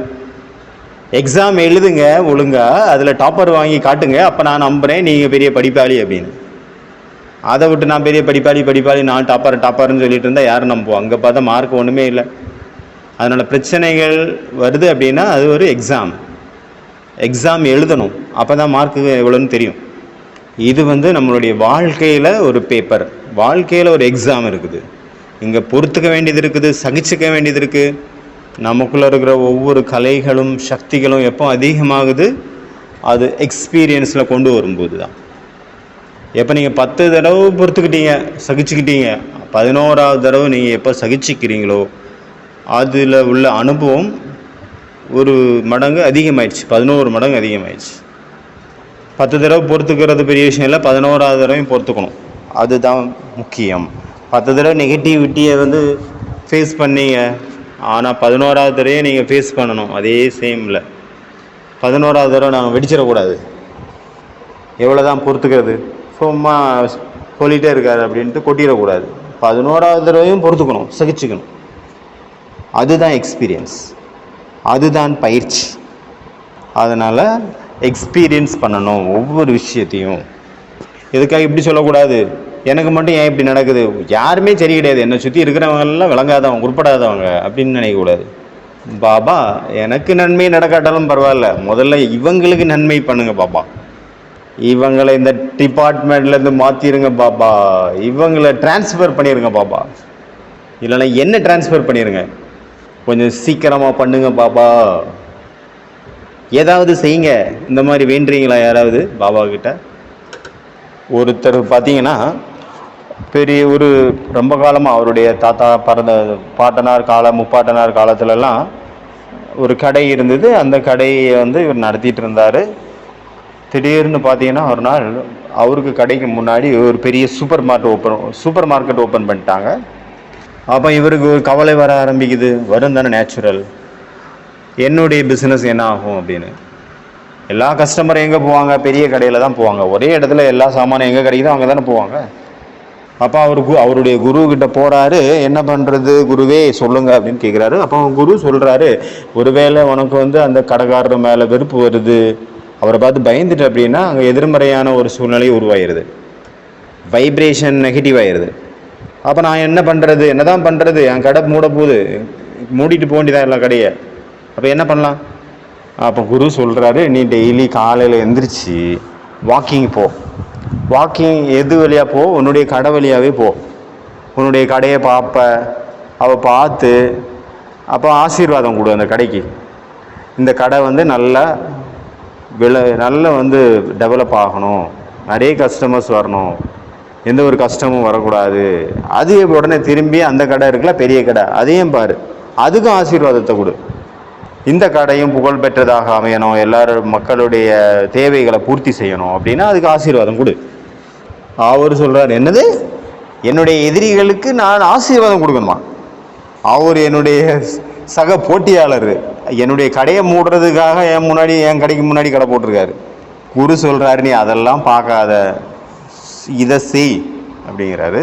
எக்ஸாம் எழுதுங்க ஒழுங்காக, அதில் டாப்பர் வாங்கி காட்டுங்க, அப்போ நான் நம்புகிறேன் நீங்கள் பெரிய படிப்பாளி அப்படின்னு. அதை விட்டு நான் பெரிய படிப்பாளி நான் டாப்பர்னு சொல்லிட்டு இருந்தால் யாரும் நம்புவோம்? அங்கே பார்த்தா மார்க் ஒன்றுமே இல்லை. அதனால் பிரச்சனைகள் வருது அப்படின்னா அது ஒரு எக்ஸாம் எழுதணும், அப்போ தான் மார்க்கு எவ்வளோன்னு தெரியும். இது நம்மளுடைய வாழ்க்கையில் ஒரு பேப்பர், வாழ்க்கையில் ஒரு எக்ஸாம் இருக்குது. இங்கே பொறுத்துக்க வேண்டியது இருக்குது, சகிச்சுக்க வேண்டியது இருக்குது. நமக்குள்ளே இருக்கிற ஒவ்வொரு கலைகளும் சக்திகளும் எப்போ அதிகமாகுது? அது எக்ஸ்பீரியன்ஸில் கொண்டு வரும்போது தான். எப்போ நீங்கள் 10 தடவை பொறுத்துக்கிட்டீங்க, சகிச்சுக்கிட்டீங்க, 11ஆவது தடவை நீங்கள் எப்போ சகிச்சுக்கிறீங்களோ அதில் உள்ள அனுபவம் ஒரு மடங்கு அதிகமாயிடுச்சு, 11 மடங்கு அதிகமாயிடுச்சு. 10 தடவை பொறுத்துக்கிறது பெரிய விஷயம் இல்லை, 11ஆவது தடவையும் பொறுத்துக்கணும், அதுதான் முக்கியம். 10 தடவை நெகட்டிவிட்டியை ஃபேஸ் பண்ணீங்க, ஆனால் 11ஆவது தடவையே நீங்கள் ஃபேஸ் பண்ணணும். அதே சேமில் 11ஆவது தடவை நாங்கள் வெடிச்சிடக்கூடாது. எவ்வளோ தான் பொறுத்துக்கிறது, சும்மா சொல்லிகிட்டே இருக்காரு அப்படின்ட்டு கொட்டிடக்கூடாது. 11ஆவது தடவையும் பொறுத்துக்கணும், சகிச்சுக்கணும். அதுதான் எக்ஸ்பீரியன்ஸ், அதுதான் பயிற்சி. அதனால் எக்ஸ்பீரியன்ஸ் பண்ணணும் ஒவ்வொரு விஷயத்தையும். எதுக்காக இப்படி சொல்லக்கூடாது, எனக்கு மட்டும் ஏன் இப்படி நடக்குது, யாருமே சரி கிடையாது, என்னை சுற்றி இருக்கிறவங்கெல்லாம் விளங்காதவங்க, உட்படாதவங்க அப்படின்னு நினைக்கக்கூடாது. பாபா எனக்கு நன்மை நடக்காட்டாலும் பரவாயில்ல, முதல்ல இவங்களுக்கு நன்மை பண்ணுங்க பாபா, இவங்களை இந்த டிபார்ட்மெண்ட்லேருந்து மாற்றிடுங்க பாபா, இவங்களை டிரான்ஸ்ஃபர் பண்ணிடுங்க பாபா, இல்லைன்னா என்ன டிரான்ஸ்ஃபர் பண்ணிடுங்க, கொஞ்சம் சீக்கிரமாக பண்ணுங்க பாபா, ஏதாவது செய்யுங்க. இந்த மாதிரி வேண்டுறீங்களா யாராவது பாபா கிட்ட? ஒருத்தர் பார்த்தீங்கன்னா பெரிய ஒரு ரொம்ப காலமாக அவருடைய தாத்தா பாட்டனார் முப்பாட்டனார் காலத்துலலாம் ஒரு கடை இருந்தது. அந்த கடையை இவர் நடத்திட்டு இருந்தார். திடீர்னு பார்த்தீங்கன்னா ஒரு நாள் அவருக்கு கடைக்கு முன்னாடி ஒரு பெரிய சூப்பர் மார்க்கெட் ஓப்பன் பண்ணிட்டாங்க. அப்போ இவருக்கு ஒரு கவலை வர ஆரம்பிக்குது, வரும் தானே நேச்சுரல், என்னுடைய பிஸ்னஸ் என்ன ஆகும் அப்படின்னு. எல்லா கஸ்டமரும் எங்கே போவாங்க? பெரிய கடையில் தான் போவாங்க. ஒரே இடத்துல எல்லா சாமானும் எங்கே கிடைக்குதோ அங்கே தானே போவாங்க. அப்போ அவருடைய குரு கிட்ட போகிறாரு, என்ன பண்ணுறது குருவே சொல்லுங்க அப்படின்னு கேட்குறாரு. அப்போ குரு சொல்கிறாரு, ஒருவேளை உனக்கு அந்த கடைக்காரர் மேலே வெறுப்பு வருது, அவரை பார்த்து பயந்துட்டு அப்படின்னா அங்கே எதிர்மறையான ஒரு சூழ்நிலை உருவாயிருது, வைப்ரேஷன் நெகட்டிவ் ஆயிடுது. அப்போ நான் என்ன பண்ணுறது, என்னதான் பண்ணுறது, என் கடை மூட போகுது, மூடிட்டு போக வேண்டியதான் எல்லா கடையை, அப்போ என்ன பண்ணலாம்? அப்போ குரு சொல்கிறாரு, நீ டெய்லி காலையில் எந்திரிச்சு வாக்கிங் போ, வாக்கிங் எது வழியாக போ, உன்னுடைய கடை வழியாகவே போ, உன்னுடைய கடையை அவள் பார்த்து அப்போ ஆசீர்வாதம் கொடு அந்த கடைக்கு, இந்த கடை நல்லா நல்லா டெவலப் ஆகணும், நிறைய கஸ்டமர்ஸ் வரணும், எந்த ஒரு கஷ்டமும் வரக்கூடாது. அது உடனே திரும்பி அந்த கடை இருக்குல்ல பெரிய கடை, அதையும் பாரு, அதுக்கும் ஆசீர்வாதத்தை கொடு, இந்த கடையும் புகழ் பெற்றதாக அமையணும், எல்லாரும் மக்களுடைய தேவைகளை பூர்த்தி செய்யணும் அப்படின்னா அதுக்கு ஆசீர்வாதம் கொடு. அவர் சொல்கிறார், என்னது என்னுடைய எதிரிகளுக்கு நான் ஆசீர்வாதம் கொடுக்கணுமா? அவர் என்னுடைய சக போட்டியாளர், என்னுடைய கடையை மூடுறதுக்காக என் கடைக்கு முன்னாடி கடை போட்டிருக்காரு. குரு சொல்கிறாரு, நீ அதெல்லாம் பார்க்காத, இதை செய் அப்படிங்கிறாரு.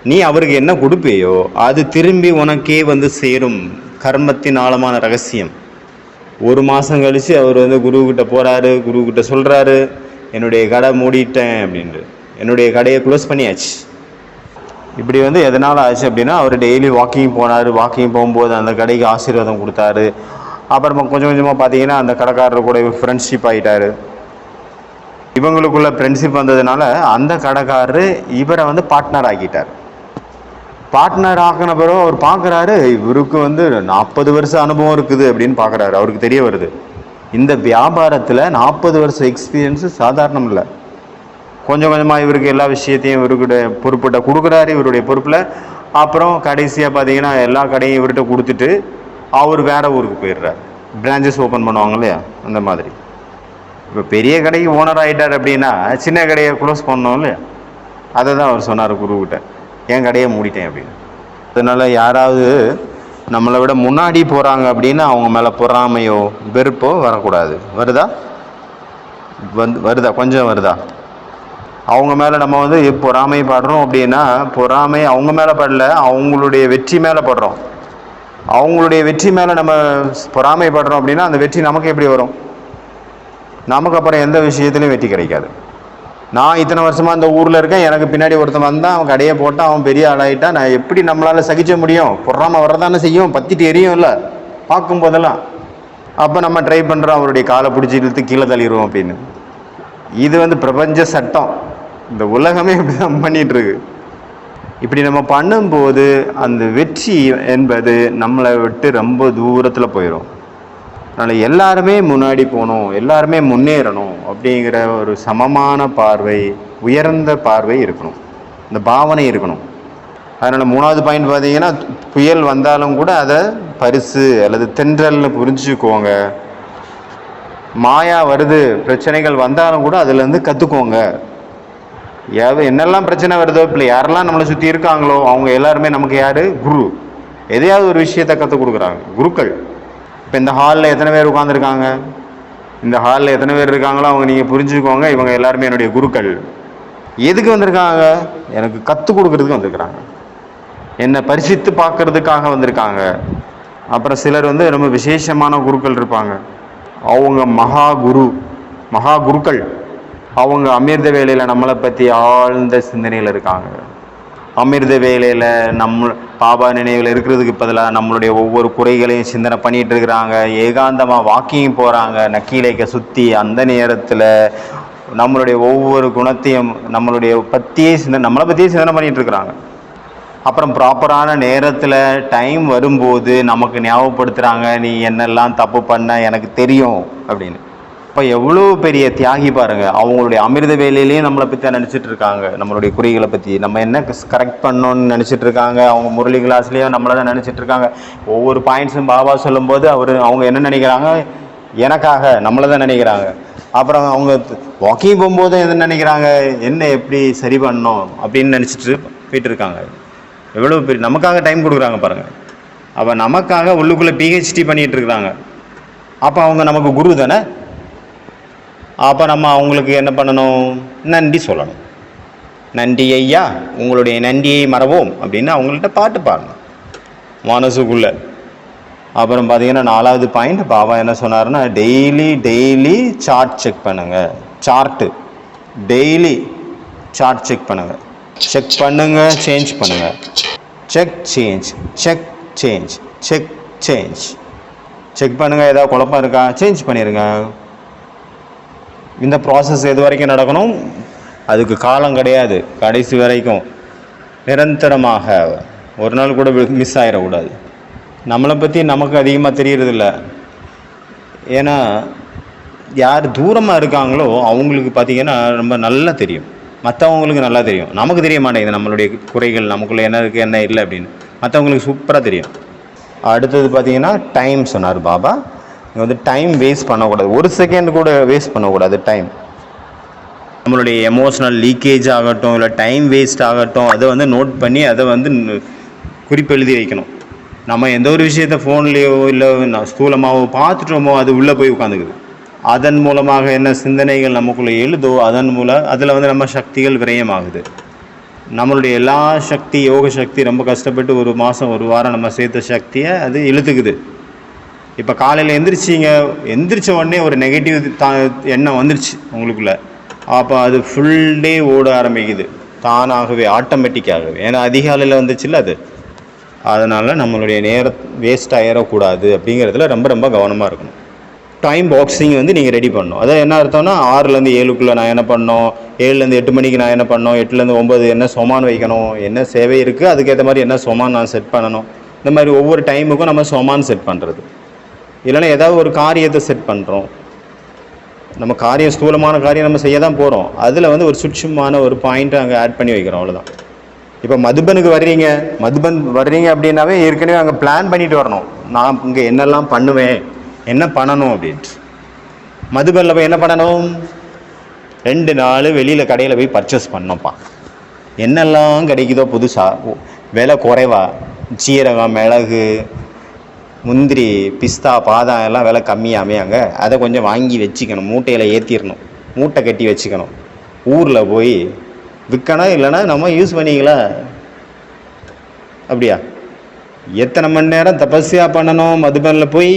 நீ அவருக்கு என்ன கொடுப்பேயோ அது திரும்பி உனக்கே சேரும். கர்மத்தின் ஆழமான ரகசியம். 1 மாதம் கழித்து அவர் குருக்கிட்ட போகிறாரு, குருக்கிட்ட சொல்கிறாரு, என்னுடைய கடை மூடிட்டேன் அப்படின்ட்டு, என்னுடைய கடையை க்ளோஸ் பண்ணியாச்சு. இப்படி எதனால் ஆச்சு அப்படின்னா, அவர் டெய்லி வாக்கிங் போனார், வாக்கிங் போகும்போது அந்த கடைக்கு ஆசீர்வாதம் கொடுத்தாரு. அப்புறமா கொஞ்சம் கொஞ்சமாக பார்த்தீங்கன்னா அந்த கடைக்காரர் கூட ஃப்ரெண்ட்ஷிப் ஆகிட்டார். இவங்களுக்குள்ள ஃப்ரெண்ட்ஷிப் வந்ததுனால அந்த கடைக்காரர் இவரை பார்ட்னர் ஆக்கிட்டார். பார்ட்னர் ஆக்கின பிறகு அவர் பார்க்குறாரு, இவருக்கு 40 வருஷம் அனுபவம் இருக்குது அப்படின்னு பார்க்குறாரு. அவருக்கு தெரிய வருது, இந்த வியாபாரத்தில் 40 வருஷம் எக்ஸ்பீரியன்ஸு சாதாரணம் இல்லை. கொஞ்சம் கொஞ்சமாக இவருக்கு எல்லா விஷயத்தையும் இவருக்கிட்ட பொறுப்பிட்ட கொடுக்குறாரு, இவருடைய பொறுப்பில். அப்புறம் கடைசியாக பார்த்தீங்கன்னா எல்லா கடையும் இவர்கிட்ட கொடுத்துட்டு அவர் வேறு ஊருக்கு போயிடுறார். பிரான்ச்சஸ் ஓப்பன் பண்ணுவாங்க இல்லையா, அந்த மாதிரி. இப்போ பெரிய கடைக்கு ஓனர் ஆகிட்டார் அப்படின்னா சின்ன கடையை க்ளோஸ் பண்ணோம் இல்லையா, அதை தான் அவர் சொன்னார் குருக்கிட்ட. என் கடையை மூடிட்டேன் அப்படின்னு. அதனால் யாராவது நம்மளை விட முன்னாடி போகிறாங்க அப்படின்னு அவங்க மேலே பொறாமையோ வெறுப்போ வரக்கூடாது. வருதா? வருதா? கொஞ்சம் வருதா? அவங்க மேலே நம்ம வந்து பொறாமை படுறோம் அப்படின்னா பொறாமை அவங்க மேலே படல, அவங்களுடைய வெற்றி மேலே படுறோம். அவங்களுடைய வெற்றி மேலே நம்ம பொறாமைப்படுறோம் அப்படின்னா அந்த வெற்றி நமக்கு எப்படி வரும்? நமக்கு அப்புறம் எந்த விஷயத்துலையும் வெற்றி கிடைக்காது. நான் இத்தனை வருஷமாக அந்த ஊரில் இருக்கேன், எனக்கு பின்னாடி ஒருத்தன் வந்தான், அவன் கடையை போட்டான், அவன் பெரிய ஆளாயிட்டான், நான் எப்படி நம்மளால் சகிச்ச முடியும்? பொறாமை வரதானே செய்யும், பற்றிட்டு எரியும் இல்லை பார்க்கும் போதெல்லாம். அப்போ நம்ம ட்ரை பண்ணுறோம் அவருடைய காலை பிடிச்சி இழுத்து கீழே தள்ளிடுவோம் அப்படின்னு. இது வந்து பிரபஞ்ச சட்டம், இந்த உலகமே இப்படி தான் பண்ணிகிட்ருக்கு. இப்படி நம்ம பண்ணும்போது அந்த வெற்றி என்பது நம்மளை விட்டு ரொம்ப தூரத்தில் போயிடும். அதனால் எல்லாருமே முன்னாடி போகணும், எல்லாருமே முன்னேறணும் அப்படிங்கிற ஒரு சமமான பார்வை, உயர்ந்த பார்வை இருக்கணும், இந்த பாவனை இருக்கணும். அதனால் 3வது பாயிண்ட் பார்த்தீங்கன்னா, புயல் வந்தாலும் கூட அதை பரிசு அல்லது தென்றல்னு புரிஞ்சுக்கோங்க. மாயா வருது, பிரச்சனைகள் வந்தாலும் கூட அதுலேருந்து கற்றுக்கோங்க. என்னெல்லாம் பிரச்சனை வருதோ, இல்லை யாரெல்லாம் நம்மளை சுற்றி இருக்காங்களோ அவங்க எல்லாருமே நமக்கு யார்? குரு. எதையாவது ஒரு விஷயத்தை கற்றுக் கொடுக்குறாங்க குருக்கள். இப்போ இந்த ஹாலில் எத்தனை பேர் உட்காந்துருக்காங்க, இந்த ஹாலில் எத்தனை பேர் இருக்காங்களோ அவங்க நீங்கள் புரிஞ்சுக்கோங்க, இவங்க எல்லாருமே என்னுடைய குருக்கள். எதுக்கு வந்திருக்காங்க? எனக்கு கற்றுக் கொடுக்கறதுக்கு வந்திருக்கிறாங்க, என்னை பரிசித்து பார்க்கறதுக்காக வந்திருக்காங்க. அப்புறம் சிலர் வந்து ரொம்ப விசேஷமான குருக்கள் இருப்பாங்க, அவங்க மகா குருக்கள். அவங்க அமிர்த வேலையில் நம்மளை பற்றி ஆழ்ந்த சிந்தனையில் இருக்காங்க. அமிர்த வேலையில் பாபா நினைவில் இருக்கிறதுக்கு பதிலாக நம்மளுடைய ஒவ்வொரு குறைகளையும் சிந்தனை பண்ணிகிட்டு இருக்கிறாங்க. ஏகாந்தமாக வாக்கிங் போகிறாங்க நக்கீலைக்க சுற்றி. அந்த நேரத்தில் நம்மளுடைய ஒவ்வொரு குணத்தையும் நம்மளை பற்றியே சிந்தனை பண்ணிகிட்டு இருக்கிறாங்க. அப்புறம் ப்ராப்பரான நேரத்தில் டைம் வரும்போது நமக்கு ஞாபகப்படுத்துகிறாங்க, நீ என்னெல்லாம் தப்பு பண்ண எனக்கு தெரியும் அப்படின்னு. இப்போ எவ்வளோ பெரிய தியாகி பாருங்கள். அவங்களுடைய அமிர்த வேலையிலையும் நம்மளை பற்றி தான் நினச்சிட்டு இருக்காங்க, நம்மளுடைய குறைகளை பற்றி நம்ம என்ன கரெக்ட் பண்ணணும்னு நினச்சிட்டு இருக்காங்க. அவங்க முரளி கிளாஸ்லேயும் நம்மளை தான் நினச்சிட்டு இருக்காங்க. ஒவ்வொரு பாயிண்ட்ஸும் பாபா சொல்லும்போது அவங்க என்ன நினைக்கிறாங்க? எனக்காக நம்மளை தான் நினைக்கிறாங்க. அப்புறம் அவங்க வாக்கிங் போகும்போதும் என்ன நினைக்கிறாங்க? என்ன எப்படி சரி பண்ணணும் அப்படின்னு நினச்சிட்டு போயிட்டு இருக்காங்க. எவ்வளோ பெரிய நமக்காக டைம் கொடுக்குறாங்க பாருங்கள். அப்போ நமக்காக உள்ளுக்குள்ளே PhD பண்ணிகிட்டு இருக்கிறாங்க. அப்போ அவங்க நமக்கு குரு தானே. அப்போ நம்ம அவங்களுக்கு என்ன பண்ணணும்? நன்றி சொல்லணும். நன்றி ஐயா, உங்களுடைய நன்றியை மறவோம் அப்படின்னு அவங்கள்ட்ட பாட்டு பாடணும் மனசுக்குள்ளே. அப்புறம் பார்த்தீங்கன்னா 4வது பாயிண்ட் பாபா என்ன சொன்னார்னா, டெய்லி சார்ட் செக் பண்ணுங்கள். டெய்லி சார்ட் செக் பண்ணுங்கள். சேஞ்ச் பண்ணுங்கள். செக் பண்ணுங்கள். ஏதாவது குழப்பம் இருக்கா? சேஞ்ச் பண்ணிடுங்க. இந்த ப்ராசஸ் எது வரைக்கும் நடக்கணும்? அதுக்கு காலம் கிடையாது, கடைசி வரைக்கும் நிரந்தரமாக. ஒரு நாள் கூட மிஸ் ஆகிடக்கூடாது. நம்மளை பற்றி நமக்கு அதிகமாக தெரியறதில்ல. ஏன்னா யார் தூரமாக இருக்காங்களோ அவங்களுக்கு பார்த்திங்கன்னா ரொம்ப நல்லா தெரியும், மற்றவங்களுக்கு நல்லா தெரியும். நமக்கு தெரிய மாட்டேங்குது நம்மளுடைய குறைகள், நமக்குள்ளே என்ன இருக்குது என்ன இல்லை அப்படின்னு. மற்றவங்களுக்கு சூப்பராக தெரியும். அடுத்தது பார்த்திங்கன்னா டைம் சொன்னார் பாபா. வந்து டைம் வேஸ்ட் பண்ணக்கூடாது, ஒரு செகண்ட் கூட வேஸ்ட் பண்ணக்கூடாது. டைம் நம்மளுடைய எமோஷ்னல் லீக்கேஜ் ஆகட்டும், இல்லை டைம் வேஸ்ட் ஆகட்டும், அதை வந்து நோட் பண்ணி அதை வந்து குறிப்பெழுதி வைக்கணும். நம்ம எந்த ஒரு விஷயத்தை ஃபோன்லேயோ இல்லை ஸ்தூலமாகவோ பார்த்துட்டோமோ அது உள்ளே போய் உட்காந்துக்குது. அதன் மூலமாக என்ன சிந்தனைகள் நமக்குள்ளே எழுதோ அதில் வந்து நம்ம சக்திகள் விரயமாகுது. நம்மளுடைய எல்லா சக்தி, யோக சக்தி ரொம்ப கஷ்டப்பட்டு ஒரு மாதம் ஒரு வாரம் நம்ம சேர்த்த சக்தியை அது இழுத்துக்குது. இப்போ காலையில் எந்திரிச்ச உடனே ஒரு நெகட்டிவ் எண்ணம் வந்துருச்சு உங்களுக்குள்ளே. அப்போ அது ஃபுல் டே ஓட ஆரம்பிக்குது தானாகவே, ஆட்டோமேட்டிக்காகவே. ஏன்னா அதிகாலையில் வந்துச்சுல்ல அது. அதனால் நம்மளுடைய நேரம் வேஸ்ட் ஆகிடக்கூடாது அப்படிங்கிறதுல ரொம்ப ரொம்ப கவனமாக இருக்கணும். டைம் பாக்ஸிங் வந்து நீங்கள் ரெடி பண்ணணும். அதாவது என்ன அர்த்தம்னா 6லேருந்து 7க்குள்ளே நான் என்ன பண்ணணும், 7லேருந்து 8 மணிக்கு நான் என்ன பண்ணணும், 8லேருந்து 9 என்ன சோமான் வைக்கணும், என்ன சேவை இருக்குது அதுக்கேற்ற மாதிரி என்ன சோமான் நான் செட் பண்ணணும். இந்த மாதிரி ஒவ்வொரு டைமுக்கும் நம்ம சோமான் செட் பண்ணுறது. இல்லைன்னா ஏதாவது ஒரு காரியத்தை செட் பண்ணுறோம், நம்ம ஸ்தூலமான காரியம் நம்ம செய்ய தான் போகிறோம், அதில் வந்து ஒரு சுட்சமான ஒரு பாயிண்ட்டை அங்கே ஆட் பண்ணி வைக்கிறோம், அவ்வளோதான். இப்போ மதுபனுக்கு மதுபன் வர்றீங்க அப்படின்னாவே ஏற்கனவே அங்கே பிளான் பண்ணிட்டு வரணும். நான் இங்கே என்னெல்லாம் பண்ணுவேன், என்ன பண்ணணும் அப்படின்ட்டு. மதுபனில் போய் என்ன பண்ணணும்? 2 நாள் வெளியில் கடையில் போய் பர்ச்சேஸ் பண்ணோம்ப்பா. என்னெல்லாம் கிடைக்குதோ புதுசாக விலை குறைவா, சீரகம், மிளகு, முந்திரி, பிஸ்தா, பாதாம் எல்லாம் விலை கம்மியாமையாங்க. அதை கொஞ்சம் வாங்கி வச்சுக்கணும், மூட்டையில் ஏற்றிடணும், மூட்டை கட்டி வச்சுக்கணும். ஊரில் போய் விற்கணும், இல்லைன்னா நம்ம யூஸ் பண்ணிக்கலாம். அப்படியா? எத்தனை மணி நேரம் தபஸ்யா பண்ணணும் மதுபனில் போய்.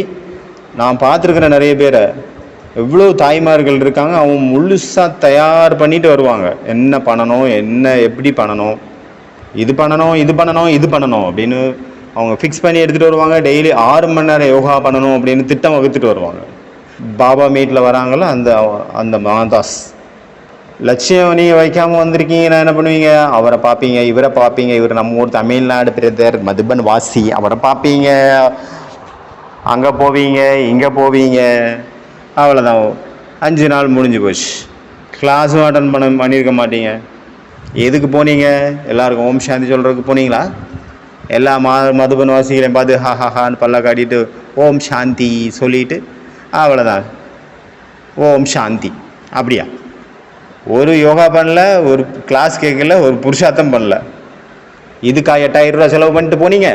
நான் பார்த்துருக்குறேன் நிறைய பேரை, எவ்வளோ தாய்மார்கள் இருக்காங்க, அவங்க முழுசாக தயார் பண்ணிட்டு வருவாங்க. என்ன பண்ணணும், என்ன எப்படி பண்ணணும், இது பண்ணணும், இது பண்ணணும், இது பண்ணணும் அப்படின்னு அவங்க ஃபிக்ஸ் பண்ணி எடுத்துகிட்டு வருவாங்க. டெய்லி 6 மணி நேரம் யோகா பண்ணணும் அப்படின்னு திட்டம் வகுத்துட்டு வருவாங்க. பாபா மீட்டில் வராங்கள அந்த அந்த மாதாஸ் லட்சியம் நீங்கள் வைக்காமல் வந்திருக்கீங்கன்னா என்ன பண்ணுவீங்க? அவரை பார்ப்பீங்க, இவரை பார்ப்பீங்க. இவர் நம்ம ஊர் தமிழ்நாடு பிரதர், மதுபன் வாசி, அவரை பார்ப்பீங்க, அங்கே போவீங்க, இங்கே போவீங்க. அவ்வளோதான், 5 நாள் முடிஞ்சு போச்சு. கிளாஸும் அட்டன் பண்ணியிருக்க மாட்டீங்க. எதுக்கு போனீங்க? எல்லாருக்கும் ஓம் சாந்தி சொல்கிறதுக்கு போனீங்களா? எல்லா மதுபன் வாசிகளையும் பார்த்து ஹா ஹா ஹான்னு பல்ல காட்டிட்டு ஓம் சாந்தி சொல்லிட்டு அவ்வளோதான், ஓம் சாந்தி. அப்படியா? ஒரு யோகா பண்ணல, ஒரு கிளாஸ் கேட்கல, ஒரு புருஷார்த்தம் பண்ணல. இதுக்கா 8000 ரூபா செலவு பண்ணிட்டு போனீங்க?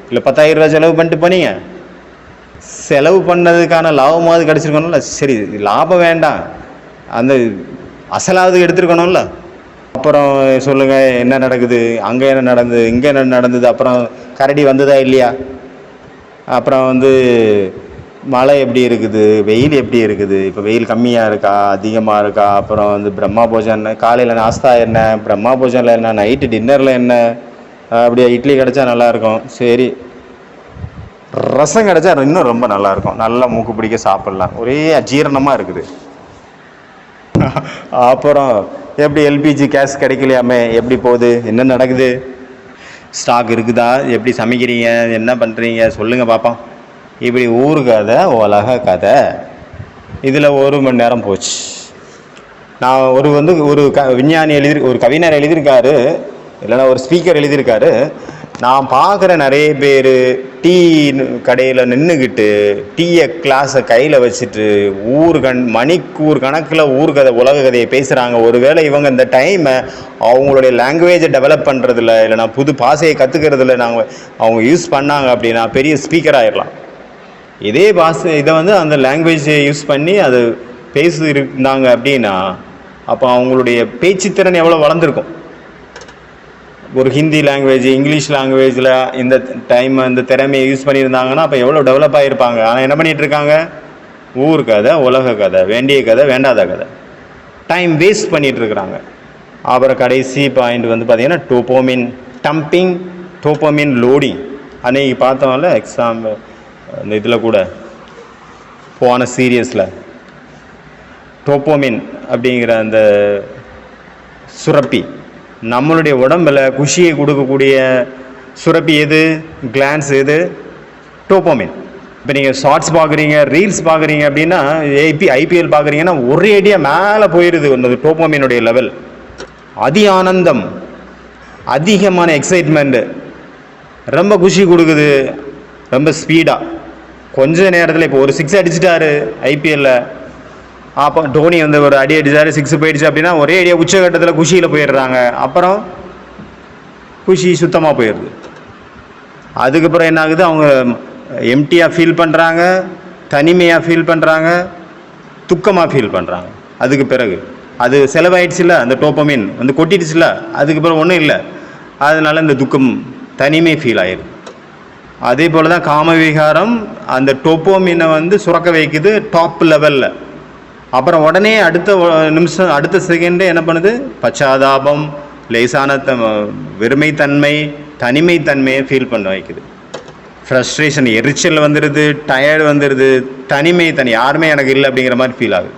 இல்லை 10,000 ரூபா செலவு பண்ணிட்டு போனீங்க? செலவு பண்ணதுக்கான லாபமாவது கிடச்சிருக்கணும்ல. சரி, லாபம் வேண்டாம், அந்த அசலாவது எடுத்துருக்கணும்ல. அப்புறம் சொல்லுங்கள், என்ன நடக்குது, அங்கே என்ன நடந்தது, இங்கே என்ன நடந்தது, அப்புறம் கரடி வந்ததா இல்லையா, அப்புறம் மழை எப்படி இருக்குது, வெயில் எப்படி இருக்குது, இப்போ வெயில் கம்மியாக இருக்கா, அதிகமாக இருக்கா, அப்புறம் பிரம்மா போஜன் காலையில் நாஸ்தா என்ன, பிரம்மா போஜனில் என்ன, நைட்டு டின்னரில் என்ன, அப்படியே இட்லி கிடச்சா நல்லாயிருக்கும். சரி, ரசம் கிடச்சா இன்னும் ரொம்ப நல்லாயிருக்கும், நல்லா மூக்கு பிடிக்க சாப்பிட்லாம். ஒரே அஜீரணமாக இருக்குது. அப்புறம் எப்படி எல்பிஜி கேஸ் கிடைக்கலையாமே, எப்படி போகுது, என்ன நடக்குது, ஸ்டாக் இருக்குதா, எப்படி சமைக்கிறீங்க, என்ன பண்ணுறீங்க சொல்லுங்கள் பார்ப்போம். இப்படி ஊர் கதை, உலக கதை. இதில் 1 மணி நேரம் போச்சு. நான் ஒரு விஞ்ஞானி ஒரு கவிஞர் எழுதியிருக்காரு, இல்லைன்னா ஒரு ஸ்பீக்கர் எழுதியிருக்காரு. நான் பார்க்குற நிறைய பேர் டீ கடையில் நின்றுக்கிட்டு டீயை கிளாஸை கையில் வச்சுட்டு மணிக்கூர் கணக்கில் ஊர்கதை உலக கதையை பேசுகிறாங்க. ஒருவேளை இவங்க இந்த டைமை அவங்களுடைய லாங்குவேஜை டெவலப் பண்ணுறதில்ல, இல்லைனா புது பாஷையை கற்றுக்கிறதுல அவங்க யூஸ் பண்ணாங்க அப்படின்னா பெரிய ஸ்பீக்கர் ஆகிடலாம். இதே இதை அந்த லாங்குவேஜை யூஸ் பண்ணி அது இருந்தாங்க அப்படின்னா அப்போ அவங்களுடைய பேச்சுத்திறன் எவ்வளோ வளர்ந்துருக்கும். ஒரு ஹிந்தி லாங்குவேஜ், இங்கிலீஷ் லாங்குவேஜில் இந்த டைம் இந்த திறமையை யூஸ் பண்ணியிருந்தாங்கன்னா அப்போ எவ்வளோ டெவலப் ஆகிருப்பாங்க. ஆனால் என்ன பண்ணிகிட்டு இருக்காங்க? ஊர் கதை, உலக கதை, வேண்டிய கதை, வேண்டாத கதை, டைம் வேஸ்ட் பண்ணிகிட்ருக்குறாங்க. அப்புறம் கடைசி பாயிண்ட் பார்த்திங்கன்னா டோப்போமின் டம்பிங், டோப்போமின் லோடிங். அன்றைக்கி பார்த்தோம்ல எக்ஸாம் இந்த இதில் கூட போன சீரியஸில் டோப்போமின் அப்படிங்கிற அந்த சுரப்பி நம்மளுடைய உடம்பில் குஷியை கொடுக்கக்கூடிய சுரப்பி எது? கிளான்ஸ் எது? டோப்போமின். இப்போ நீங்கள் ஷார்ட்ஸ் பார்க்குறீங்க, ரீல்ஸ் பார்க்குறீங்க அப்படின்னா, ஐபிஎல் பார்க்குறீங்கன்னா ஒரே அடியாக மேலே போயிடுது அந்த டோப்போமினுடைய லெவல். ஆனந்தம், அதிகமான எக்ஸைட்மெண்ட்டு, ரொம்ப குஷி கொடுக்குது, ரொம்ப ஸ்பீடாக. கொஞ்ச நேரத்தில் இப்போ ஒரு 6 அடிச்சிட்டாரு ஐபிஎல்லில், அப்போ டோனி ஒரு அடி அடிச்சாரு, 6 போயிடுச்சு அப்படின்னா ஒரே அடியாக உச்சகட்டத்தில் குஷியில் போயிடுறாங்க. அப்புறம் குஷி சுத்தமாக போயிடுது. அதுக்கப்புறம் என்ன ஆகுது? அவங்க எம்டியாக ஃபீல் பண்ணுறாங்க, தனிமையாக ஃபீல் பண்ணுறாங்க, துக்கமாக ஃபீல் பண்ணுறாங்க. அதுக்கு பிறகு அது செலவாயிடுச்சுல, அந்த டோப்பமின் கொட்டிடுச்சுல, அதுக்கப்புறம் ஒன்றும் இல்லை, அதனால இந்த துக்கம், தனிமை ஃபீல் ஆயிடுது. அதே போல் தான் காமவிகாரம் அந்த டோப்போமினை சுரக்க வைக்குது டாப் லெவலில். அப்புறம் உடனே அடுத்த நிமிஷம், அடுத்த செகண்டே என்ன பண்ணுது? பச்சாதாபம், லேசான வெறுமைத்தன்மை, தனிமைத்தன்மையை ஃபீல் பண்ண வைக்குது. ஃப்ரஸ்ட்ரேஷன், எரிச்சல் வந்துடுது, டயர்டு வந்துடுது, யாருமே எனக்கு இல்லை அப்படிங்கிற மாதிரி ஃபீல் ஆகுது.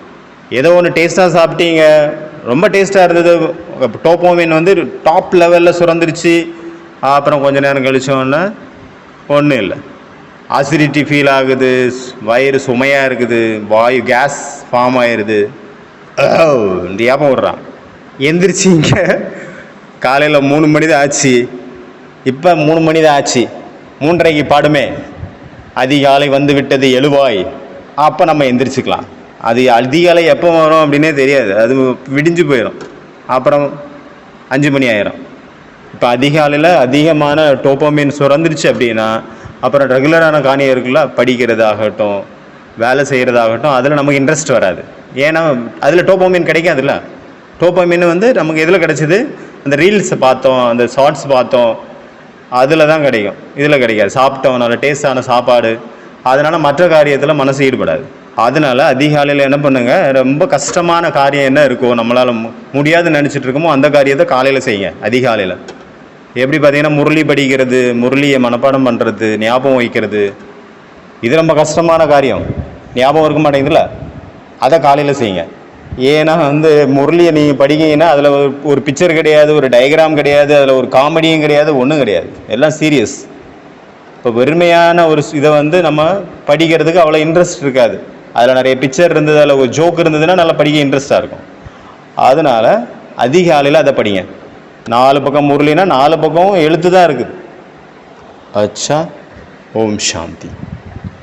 ஏதோ ஒன்று டேஸ்ட்டாக சாப்பிட்டீங்க, ரொம்ப டேஸ்ட்டாக இருந்தது, டோப்போமின் டாப் லெவலில் சுரந்துருச்சு. அப்புறம் கொஞ்ச நேரம் கழிச்சோன்னா ஒன்றும் இல்லை, அசிடிட்டி ஃபீல் ஆகுது, வயிறு சுமையாக இருக்குது, வாயு கேஸ் ஃபார்ம் ஆயிடுது. இந்த ஏப்பம் விடுறான். எந்திரிச்சிங்க, காலையில் 3 மணி தான் ஆச்சு, இப்போ 3 மணி தான் ஆச்சு, 3:30க்கு பாடுமே அதிகாலை விட்டது எழுவாய். அப்போ நம்ம எந்திரிச்சிக்கலாம். அது அதிகாலை எப்போ வரும் அப்படின்னே தெரியாது, அது விடிஞ்சு போயிடும். அப்புறம் 5 மணி ஆயிரும். இப்போ அதிகாலையில் அதிகமான டோப்போமின் சுரந்துருச்சு அப்படின்னா அப்புறம் ரெகுலரான காரியம் இருக்குல்ல, படிக்கிறதாகட்டும் வேலை செய்கிறதாகட்டும், அதில் நமக்கு இன்ட்ரெஸ்ட் வராது. ஏன்னா அதில் டோப்போமின் கிடைக்காதுல்ல. டோப்போமின் வந்து நமக்கு எதில் கிடைச்சிது? அந்த ரீல்ஸை பார்த்தோம், அந்த ஷார்ட்ஸ் பார்த்தோம், அதில் தான் கிடைக்கும். இதில் கிடைக்காது. சாப்பிட்டோம், நல்ல டேஸ்டான சாப்பாடு, அதனால் மற்ற காரியத்தில் மனசு ஈடுபடாது. அதனால் அதிகாலையில் என்ன பண்ணுங்கள், ரொம்ப கஷ்டமான காரியம் என்ன இருக்கோ, நம்மளால் முடியாதுன்னு நினச்சிட்டு இருக்கோமோ அந்த காரியத்தை காலையில் செய்யுங்க. அதிகாலையில் எப்படி பார்த்தீங்கன்னா முரளி படிக்கிறது, முரளியை மனப்பாடம் பண்ணுறது, ஞாபகம் வைக்கிறது, இது ரொம்ப கஷ்டமான காரியம். ஞாபகம் இருக்க மாட்டேங்குதுல்ல, அதை காலையில் செய்யுங்க. ஏன்னா வந்து முரளியை நீங்கள் படிக்கிங்கன்னா அதில் ஒரு பிக்சர் கிடையாது, ஒரு டயக்ராம் கிடையாது, அதில் ஒரு காமெடியும் கிடையாது, ஒன்றும் கிடையாது, எல்லாம் சீரியஸ். இப்போ வெறுமையான ஒரு இதை வந்து நம்ம படிக்கிறதுக்கு அவ்வளோ இன்ட்ரெஸ்ட் இருக்காது. அதில் நிறைய பிக்சர் இருந்தது, அதில் ஒரு ஜோக் இருந்ததுன்னா நல்லா படிக்க இன்ட்ரெஸ்டாக இருக்கும். அதனால் அதிகாலையில் அதை படிங்க. 4 பக்கம் முரளினா 4 பக்கம் எழுத்து தான் இருக்குது. அச்சா. ஓம் சாந்தி.